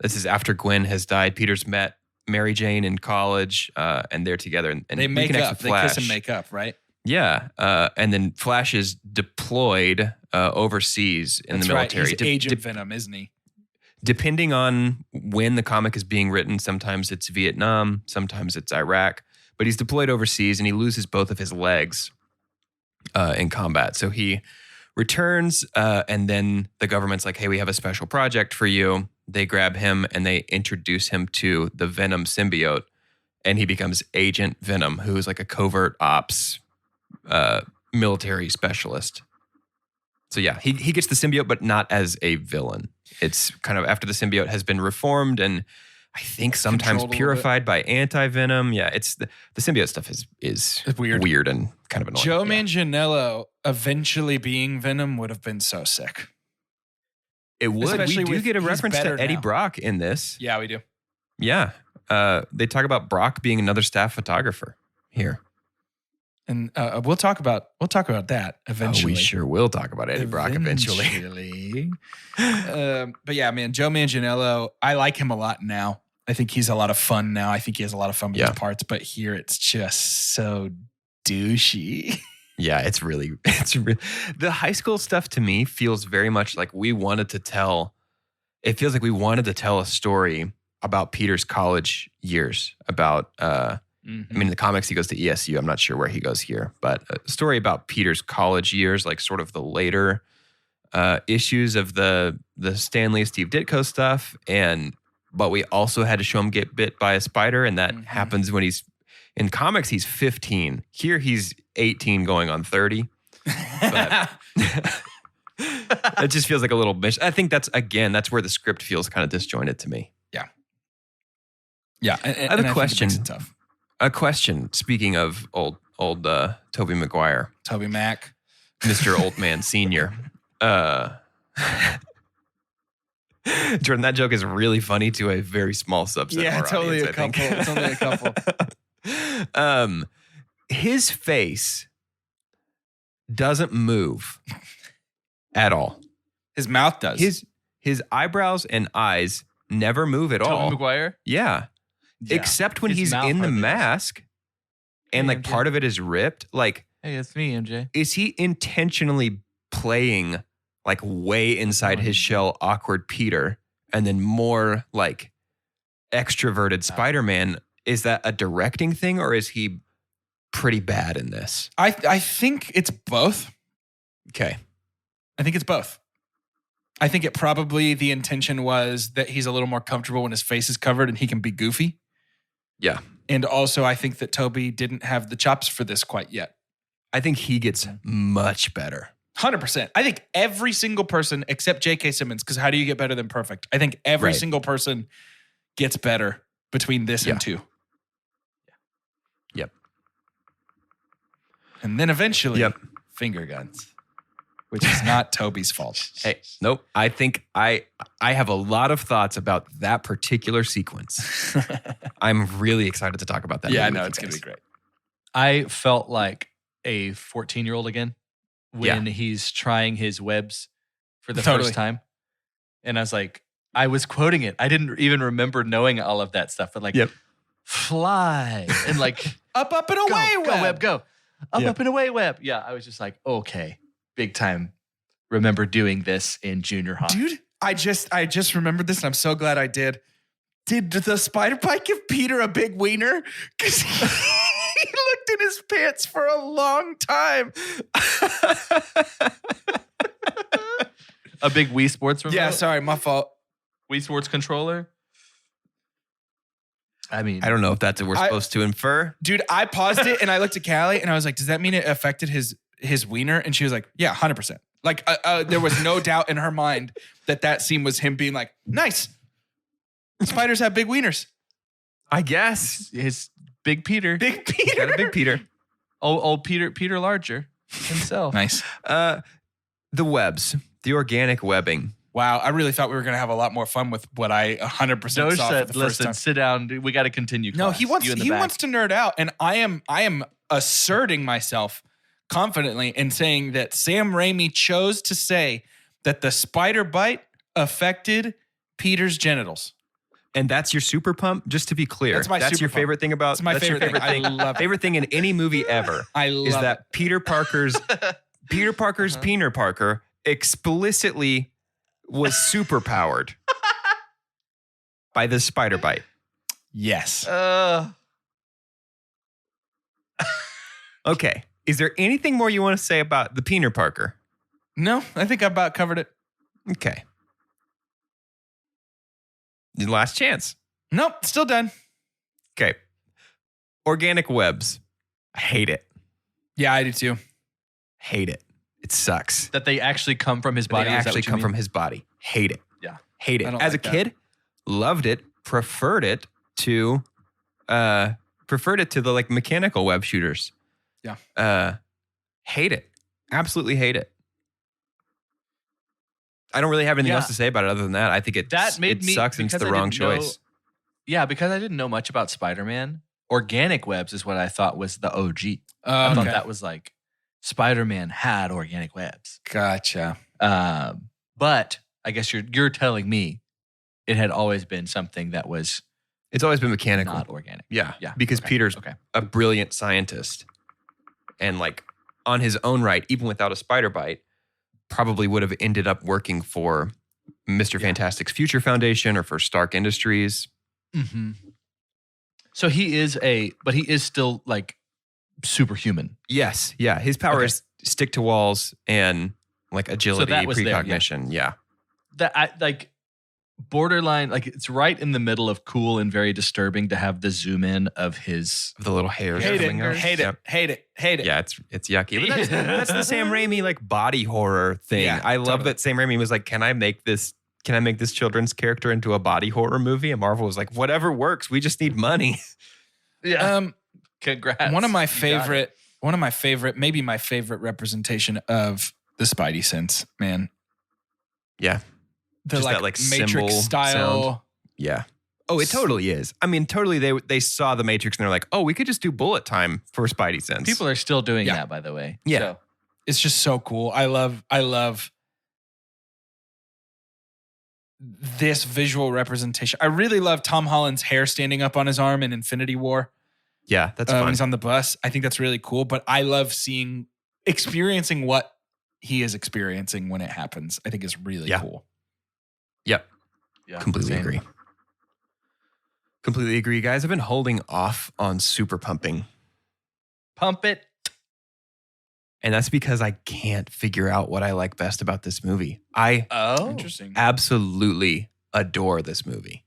This is after Gwen has died. Peter's met Mary Jane in college, and they're together. And They make reconnects up. with They Flash. kiss and make up, right? Yeah. And then Flash is deployed overseas in That's the right. military. He's Agent Venom, isn't he? Depending on when the comic is being written, sometimes it's Vietnam, sometimes it's Iraq. But he's deployed overseas, and he loses both of his legs in combat. So he returns, and then the government's like, hey, we have a special project for you. They grab him and they introduce him to the Venom symbiote, and he becomes Agent Venom, who is like a covert ops military specialist. So yeah, he gets the symbiote, but not as a villain. It's kind of after the symbiote has been reformed and I think sometimes Controlled a little purified by anti-venom. Yeah, it's the symbiote stuff is It's weird. and kind of annoying. Joe Yeah. Manganiello eventually being Venom would have been so sick. It would. Especially We do with- get a he's reference better to Eddie now. Brock in this. Yeah, we do. Yeah. They talk about Brock being another staff photographer here. And we'll talk about that eventually. Oh, we sure will talk about Eddie Brock eventually. Eventually. But yeah, man, Joe Manganiello, I like him a lot now. I think he's a lot of fun now. I think he has a lot of fun with Yeah. his parts, but here it's just so douchey. Yeah, it's the high school stuff to me feels very much like we wanted to tell. It feels like we wanted to tell a story about Peter's college years. About, I mean, in the comics he goes to ESU. I'm not sure where he goes here, but a story about Peter's college years, like sort of the later issues of the Stan Lee, Steve Ditko stuff, but we also had to show him get bit by a spider, and that happens when he's in comics. He's 15. Here he's 18, going on 30. But it just feels like a little. I think that's where the script feels kind of disjointed to me. Yeah. I have a think it makes question. it tough. A question. Speaking of old Tobey Maguire, Toby Mac. Mr. Old Man Senior. Jordan, that joke is really funny to a very small subset Yeah, of our totally audience, a couple. It's only a couple. His face doesn't move at all. His mouth does. His eyebrows and eyes never move at all. Tobey Maguire? Yeah. Yeah. Except when His he's mouth in the hardly does. mask and Hey, like MJ. part of it is ripped. Like, Hey, it's me, MJ. is he intentionally playing like way inside his shell awkward Peter and then more like extroverted Spider-Man? Is that a directing thing or is he pretty bad in this? I think it's both. Okay. I think it's both. I think it probably the intention was that he's a little more comfortable when his face is covered and he can be goofy. Yeah. And also I think that Tobey didn't have the chops for this quite yet. I think he gets much better. 100%. I think every single person except J.K. Simmons, because how do you get better than perfect? I think every Right. single person gets better between this and 2. Yep. And then eventually, Yep. finger guns, which is not Tobey's fault. Hey, nope. I think I have a lot of thoughts about that particular sequence. I'm really excited to talk about that. Yeah, I movie know. with It's you going to guys. be great. I felt like a 14-year-old again when he's trying his webs for the Totally. first time. And I was like, I was quoting it. I didn't even remember knowing all of that stuff, but like, Yep. fly and like, Up and away, go, web, go. Up, Yep. up and away, web. Yeah, I was just like, okay, big time. Remember doing this in junior high. Dude, I just remembered this and I'm so glad I did. Did the spider bite give Peter a big wiener? Because he looked in his pants for a long time. A big Wii Sports remote? Yeah, sorry, my fault. Wii Sports controller? I mean, I don't know if that's what we're supposed to infer. Dude, I paused it and I looked at Callie and I was like, does that mean it affected his wiener? And she was like, yeah, 100%. Like there was no doubt in her mind that scene was him being like, nice. Spiders have big wieners. I guess. his Big Peter. Big Peter. Got a big Peter. Old Peter Larger himself. Nice. The webs, the organic webbing. Wow, I really thought we were going to have a lot more fun with what I 100% Doge saw for said, the first listen, time. sit down. Dude. We got to continue No, class. he wants You in the he back. wants to nerd out, and I am asserting myself confidently in saying that Sam Raimi chose to say that the spider bite affected Peter's genitals. And that's your super pump, just to be clear. That's my super your pump. favorite thing about That's my your favorite thing. I love it. favorite thing in any movie ever I is love that Peter Parker's Peter Parker explicitly was superpowered by the spider bite. Yes. Okay. Is there anything more you want to say about the Peter Parker? No, I think I about covered it. Okay. Your last chance. Nope, still done. Okay. Organic webs. I hate it. Yeah, I do too. Hate it. It sucks. That they actually come from his body. They Is that actually what you come mean? from his body. Hate it. Yeah. Hate it. I don't As like a that. kid, loved it, preferred it to the like mechanical web shooters. Yeah. Hate it. Absolutely hate it. I don't really have anything Yeah. else to say about it other than that. I think it That made me- sucks and it's because the I wrong didn't know- choice. Yeah, because I didn't know much about Spider-Man. Organic webs is what I thought was the OG. I thought Okay. that was like Spider-Man had organic webs. Gotcha. But I guess you're telling me it had always been something that was It's always been mechanical. not organic. Yeah. Yeah. Because Okay. Peter's Okay. a brilliant scientist. And like on his own right, even without a spider bite, probably would have ended up working for Mr. Fantastic's Future Foundation or for Stark Industries. Mm-hmm. So he is still like superhuman. Yes. Yeah. His power Okay. is stick to walls and like agility, that was there, yeah. precognition. Yeah. That I like borderline, like it's right in the middle of cool and very disturbing to have the zoom in of his. The little hairs Hate coming out. it. Hate Yep. it. Hate it. Hate it. Yeah, it's yucky. But that's the Sam Raimi like body horror thing. Yeah, I love totally. that Sam Raimi was like, can I make this children's character into a body horror movie? And Marvel was like, whatever works. We just need money. Yeah. Congrats. One of my You got it. favorite, maybe my favorite representation of the Spidey sense, man, Yeah. The Just like, that, like, cymbal Matrix style. sound. Yeah. Oh, it totally is. I mean, totally. They saw the Matrix and they're like, oh, we could just do bullet time for Spidey sense. People are still doing Yeah. that, by the way. Yeah. So, It's just so cool. I love this visual representation. I really love Tom Holland's hair standing up on his arm in Infinity War. Yeah, that's When fun. he's on the bus. I think that's really cool. But I love experiencing what he is experiencing when it happens. I think is really cool. Yep. yeah, Completely same. agree. Completely agree, guys. I've been holding off on super pumping. Pump it. And that's because I can't figure out what I like best about this movie. I Interesting. absolutely adore this movie.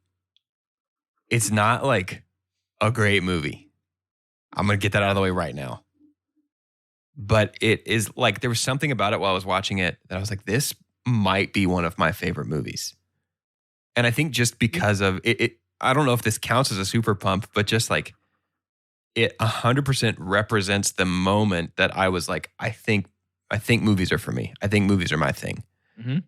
It's not like a great movie. I'm going to get that out of the way right now. But it is like, there was something about it while I was watching it that I was like, this might be one of my favorite movies. And I think just because of it I don't know if this counts as a super pump, but just like it 100% represents the moment that I was like, I think movies are for me. I think movies are my thing. Mhm.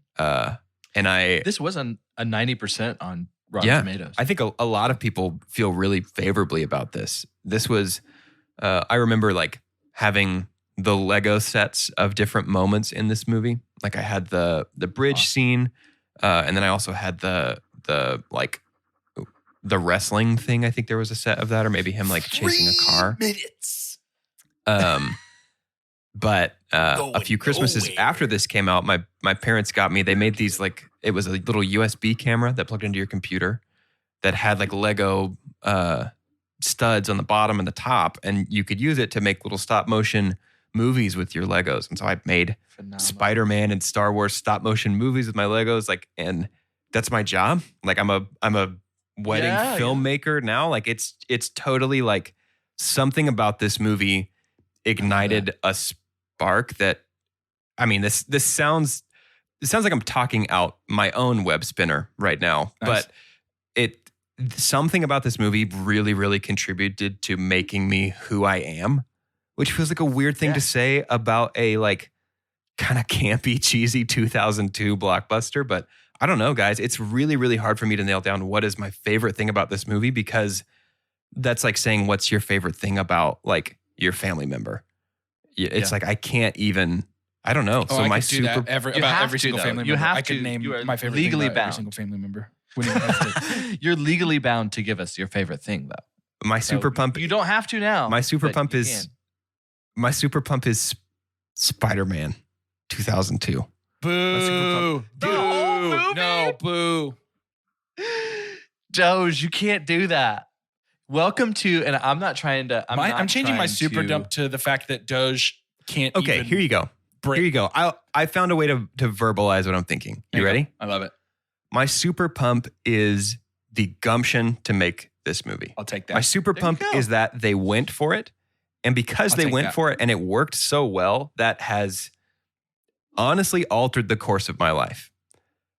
And This was a 90% on Rotten Tomatoes. I think a lot of people feel really favorably about this. This was, I remember like having the Lego sets of different moments in this movie. Like I had the bridge scene, and then I also had the wrestling thing. I think there was a set of that, or maybe him like chasing a car. 3 minutes. But a few Christmases after this came out, my parents got me. They made these like, it was a little USB camera that plugged into your computer that had like Lego studs on the bottom and the top, and you could use it to make little stop motion movies with your Legos. And so I made Spider-Man and Star Wars stop motion movies with my Legos. Like, and that's my job. Like I'm a wedding filmmaker now. Like it's totally like something about this movie ignited a spark that, I mean, this sounds like I'm talking out my own web spinner right now, Nice. but something about this movie really, really contributed to making me who I am, which feels like a weird thing to say about a like kind of campy, cheesy 2002 blockbuster. But I don't know, guys. It's really, really hard for me to nail down what is my favorite thing about this movie, because that's like saying, what's your favorite thing about like your family member? It's like, I can't even, I don't know. Oh, so I my could do that super, about every single though. family You member. have I could to. name You are my favorite legally thing about every bound. single family member. Wouldn't even hesitate. You're legally bound to give us your favorite thing, though. my super pump, You don't have to now. my super but pump you is, my super pump is Spider-Man 2002. Boo. The whole Boo. movie? No, boo. can. Doge, you can't do that. Welcome to, and I'm not trying to. I'm changing my super to, dump to the fact that Doge can't Okay, even here you go. break. Here you go. I found a way to verbalize what I'm thinking. There You go. ready? I love it. My super pump is the gumption to make this movie. I'll take that. My super There you pump go. is that they went for it. And because I'll they take went that. for it and it worked so well, that has honestly altered the course of my life.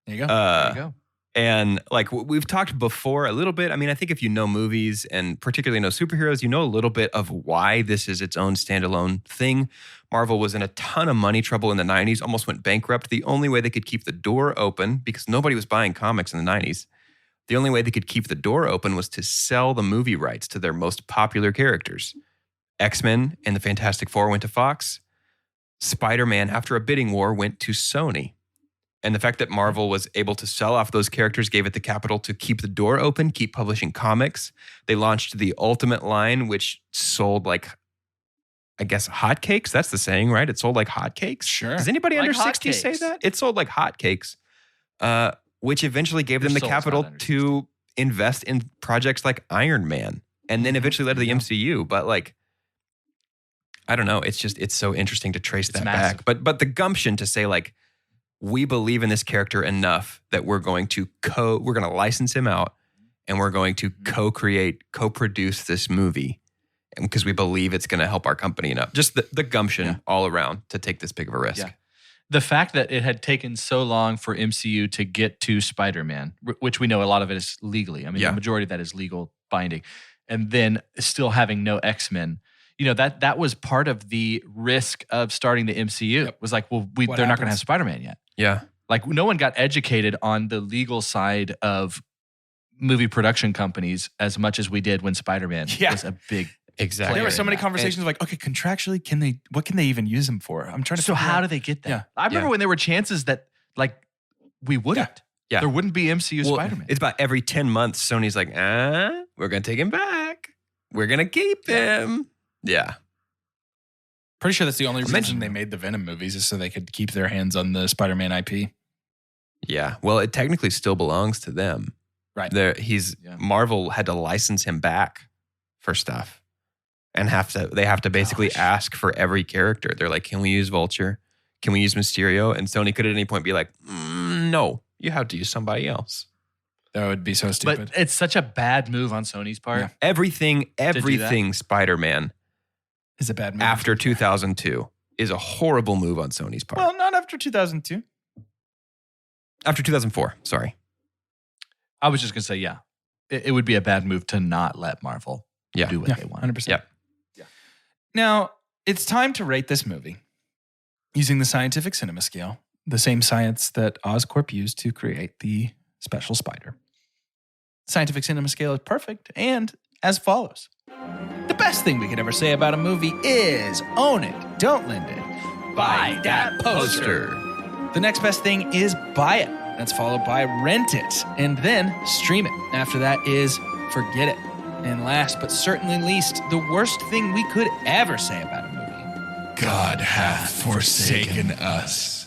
There you go. There you go. And like we've talked before a little bit. I mean, I think if you know movies and particularly know superheroes, you know a little bit of why this is its own standalone thing. Marvel was in a ton of money trouble in the 90s, almost went bankrupt. The only way they could keep the door open, because nobody was buying comics in the 90s, the only way they could keep the door open was to sell the movie rights to their most popular characters. X-Men and the Fantastic Four went to Fox. Spider-Man, after a bidding war, went to Sony. And the fact that Marvel was able to sell off those characters gave it the capital to keep the door open, keep publishing comics. They launched the Ultimate line, which sold like, I guess, hotcakes. That's the saying, right? It sold like hotcakes. Sure. Does anybody Like under 60 say hotcakes. that? It sold like hotcakes, which eventually gave them Your the soul's capital not under to invest in projects like Iron Man, and then eventually led to the MCU. But like, I don't know. It's just, it's so interesting to trace that massive. back. But the gumption to say like, we believe in this character enough that we're going to license him out, and we're going to co-produce this movie, and because we believe it's going to help our company enough. Just the gumption all around to take this big of a risk. Yeah. The fact that it had taken so long for MCU to get to Spider-Man, which we know a lot of it is legally. I mean, Yeah. the majority of that is legal binding. And then still having no X-Men. You know, that was part of the risk of starting the MCU. Yep. Was like, well, What they're not going to have happens? Spider-Man yet. Yeah. Like no one got educated on the legal side of movie production companies as much as we did when Spider-Man was a big Exactly. There were so many that. conversations of like, okay, contractually, what can they even use them for? I'm trying to So figure how out. do they get that? Yeah. I remember when there were chances that like we wouldn't. Yeah. There wouldn't be MCU Well, Spider-Man. it's about every 10 months, Sony's like, we're going to take him back. We're going to keep him. Yeah. Pretty sure that's the only reason Mention- they made the Venom movies is so they could keep their hands on the Spider-Man IP. Yeah. Well, it technically still belongs to them. Right. Marvel had to license him back for stuff and they have to basically ask for every character. They're like, can we use Vulture? Can we use Mysterio? And Sony could at any point be like, no, you have to use somebody else. That would be so stupid. But it's such a bad move on Sony's part. Yeah. Everything that. Spider-Man Is a bad move. after 2002 is a horrible move on Sony's part. Well, not after 2002. After 2004, sorry. I was just going to say, yeah, it would be a bad move to not let Marvel do what they want. 100%. Yep. Now, it's time to rate this movie using the scientific cinema scale, the same science that Oscorp used to create the special spider. Scientific cinema scale is perfect and as follows. The best thing we could ever say about a movie is own it, don't lend it, buy that poster. The next best thing is buy it. That's followed by rent it and then stream it. After that is forget it. And last but certainly least, the worst thing we could ever say about a movie. God hath forsaken us.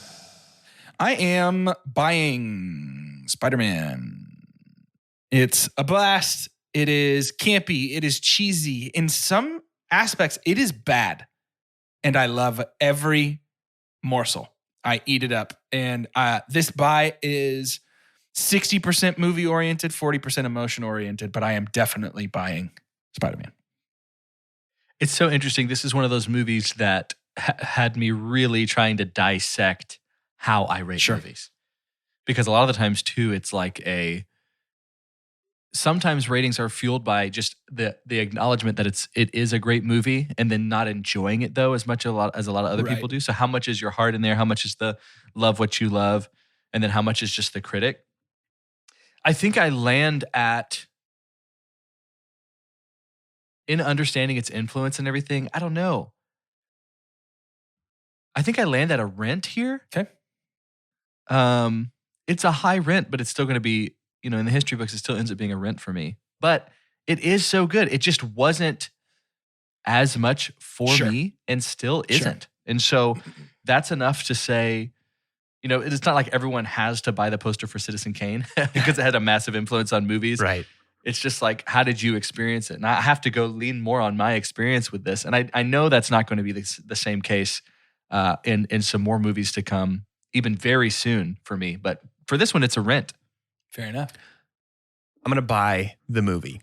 I am buying Spider-Man. It's a blast. It is campy. It is cheesy. In some aspects, it is bad. And I love every morsel. I eat it up. And this buy is 60% movie-oriented, 40% emotion-oriented, but I am definitely buying Spider-Man. It's so interesting. This is one of those movies that had me really trying to dissect how I rate movies. Because a lot of the times, too, it's like sometimes ratings are fueled by just the acknowledgement that it is a great movie and then not enjoying it, though, as a lot of other people do. So how much is your heart in there? How much is the love what you love? And then how much is just the critic? I think I land at, in understanding its influence and everything, I don't know. I think I land at a rent here. Okay. It's a high rent, but it's still going to be, in the history books, it still ends up being a rent for me. But it is so good. It just wasn't as much for me and still isn't. And so that's enough to say, it's not like everyone has to buy the poster for Citizen Kane because it had a massive influence on movies. Right. It's just like, how did you experience it? And I have to go lean more on my experience with this. And I know that's not going to be the same case in some more movies to come, even very soon for me. But for this one, it's a rent. Fair enough. I'm going to buy the movie.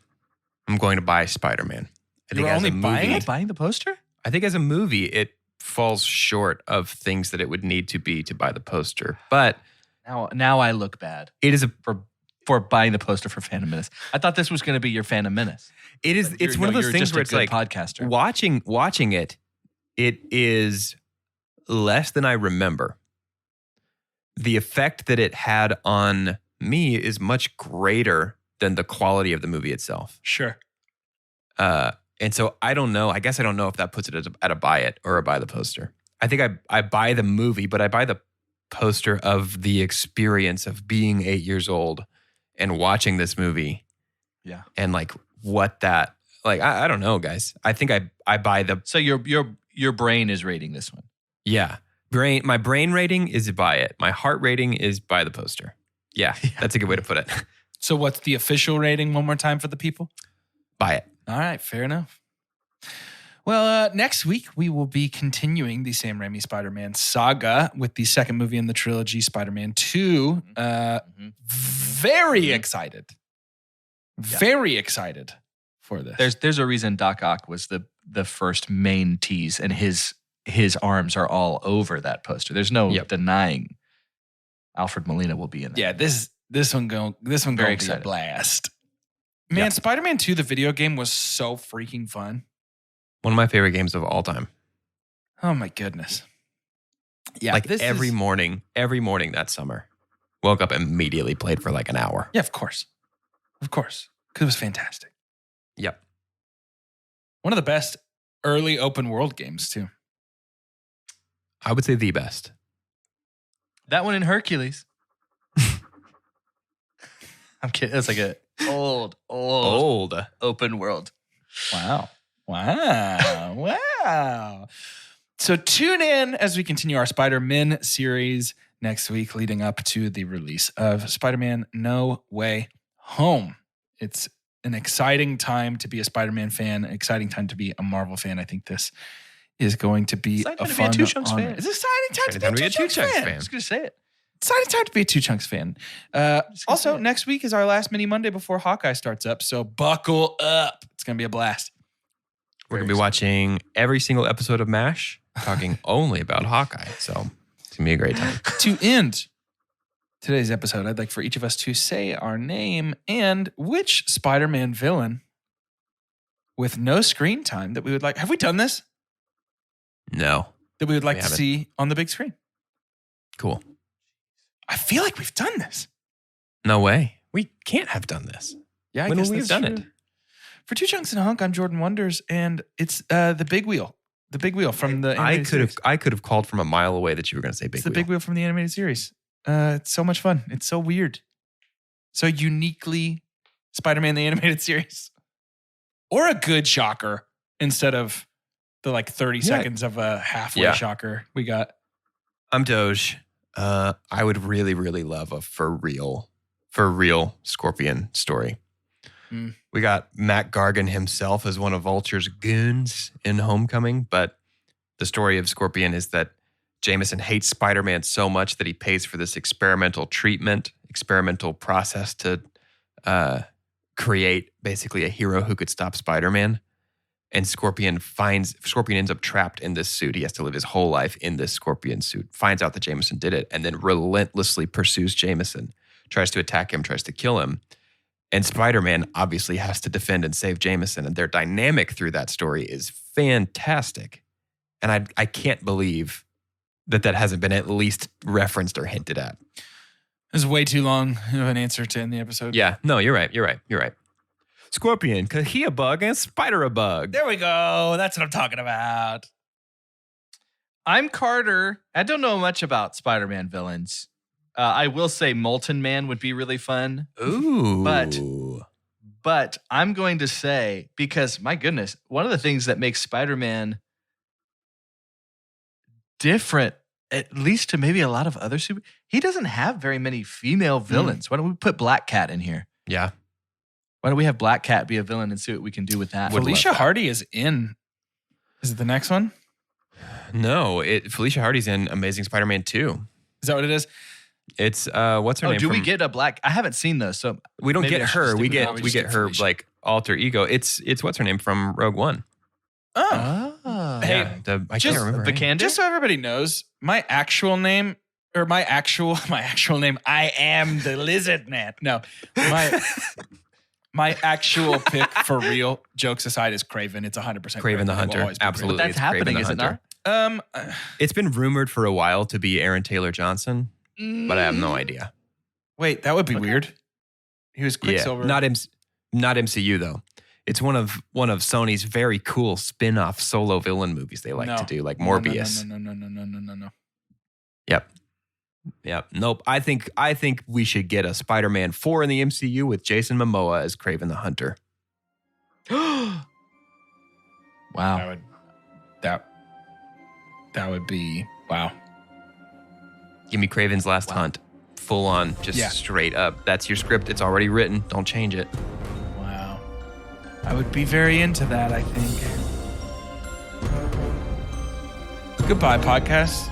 I'm going to buy Spider-Man. You're only buying it? Buying the poster? I think as a movie, it falls short of things that it would need to be to buy the poster. But now I look bad. It is for buying the poster for Phantom Menace. I thought this was going to be your Phantom Menace. It is. It's one of those things where it's like podcaster. Watching it. It is less than I remember. The effect that it had on me is much greater than the quality of the movie itself. Sure. And so I don't know. I guess I don't know if that puts it at a buy it or a buy the poster. I think I buy the movie, but I buy the poster of the experience of being 8 years old and watching this movie. Yeah. And like what that, like, I don't know, guys. I think I buy the. So your brain is rating this one. Yeah. My brain rating is buy it. My heart rating is buy the poster. Yeah. That's a good way to put it. So what's the official rating one more time for the people? Buy it. All right, fair enough. Well, next week we will be continuing the Sam Raimi Spider-Man saga with the second movie in the trilogy, Spider-Man 2. Very excited. Very excited for this. There's a reason Doc Ock was the first main tease, and his arms are all over that poster. There's no denying Alfred Molina will be in there. Yeah, this one going to be a blast. Man, Spider-Man 2, the video game, was so freaking fun. One of my favorite games of all time. Oh my goodness. Yeah, like this every is- morning that summer. Woke up immediately, played for like an hour. Yeah, of course. Because it was fantastic. Yep. One of the best early open world games, too. I would say the best. That one in Hercules. I'm kidding. It's like a old open world. Wow. So tune in as we continue our Spider-Man series next week, leading up to the release of Spider-Man No Way Home. It's an exciting time to be a Spider-Man fan, an exciting time to be a Marvel fan. I think this is going to be Exciting a to be a fun Two Chunks honor. fan. It's an exciting time to be a Two Chunks fan. I was going to say it. Exciting time to be a Two Chunks fan. Also, next week is our last mini Monday before Hawkeye starts up, so buckle up. It's going to be a blast. We're going to be watching every single episode of MASH, talking only about Hawkeye. So it's going to be a great time. To end today's episode, I'd like for each of us to say our name and which Spider-Man villain with no screen time that we would like. Have we done this? No. That we would like We to haven't. see on the big screen. Cool. I feel like we've done this. No way. We can't have done this. Yeah, I When guess will we have that's done true. it? For Two Chunks and a Hunk, I'm Jordan Wonders, and it's the Big Wheel. The Big Wheel from the animated series. I could have called from a mile away that you were going to say Big It's the Wheel. Big Wheel from the animated series. It's so much fun. It's so weird. So uniquely Spider-Man the animated series. Or a good shocker instead of the like 30 seconds of a halfway shocker we got. I'm Doge. I would really, really love a for real Scorpion story. Mm. We got Matt Gargan himself as one of Vulture's goons in Homecoming, but the story of Scorpion is that Jameson hates Spider-Man so much that he pays for this experimental process to create basically a hero who could stop Spider-Man. And Scorpion ends up trapped in this suit. He has to live his whole life in this Scorpion suit, finds out that Jameson did it, and then relentlessly pursues Jameson, tries to attack him, tries to kill him. And Spider-Man obviously has to defend and save Jameson. And their dynamic through that story is fantastic. And I can't believe that hasn't been at least referenced or hinted at. This is way too long of an answer to end the episode. Yeah, no, you're right. Scorpion, cause he a bug and Spider a bug. There we go. That's what I'm talking about. I'm Carter. I don't know much about Spider-Man villains. I will say Molten Man would be really fun. Ooh. But I'm going to say, because my goodness, one of the things that makes Spider-Man different, at least to maybe a lot of other he doesn't have very many female villains. Why don't we put Black Cat in here? Yeah. Why don't we have Black Cat be a villain and see what we can do with that? Felicia Hardy is in. Is it the next one? No, Felicia Hardy's in Amazing Spider-Man 2. Is that what it is? It's what's her name? Do we get a black? I haven't seen those, so we don't maybe get I should her. stick We with get that. we get her Felicia. like alter ego. It's what's her name from Rogue One. Oh. Hey, Yeah, I can't remember. her name. Vikander? just so everybody knows, my actual name, I am the Lizard Man. No, my actual pick for real, jokes aside, is Kraven. It's 100% Craven the It will Hunter. always be Absolutely. But that's it's Kraven happening, the is it Hunter. not? Kraven. It's been rumored for a while to be Aaron Taylor Johnson, but I have no idea. Wait, that would be weird. He was Quicksilver. Yeah, not MCU though. It's one of Sony's very cool spin-off solo villain movies they like to do, like Morbius. No. Yep. Nope. I think we should get a Spider-Man 4 in the MCU with Jason Momoa as Kraven the Hunter. Wow. That would be wow. Give me Kraven's Last Hunt. Full on, just straight up. That's your script. It's already written. Don't change it. Wow. I would be very into that, I think. Goodbye, podcast.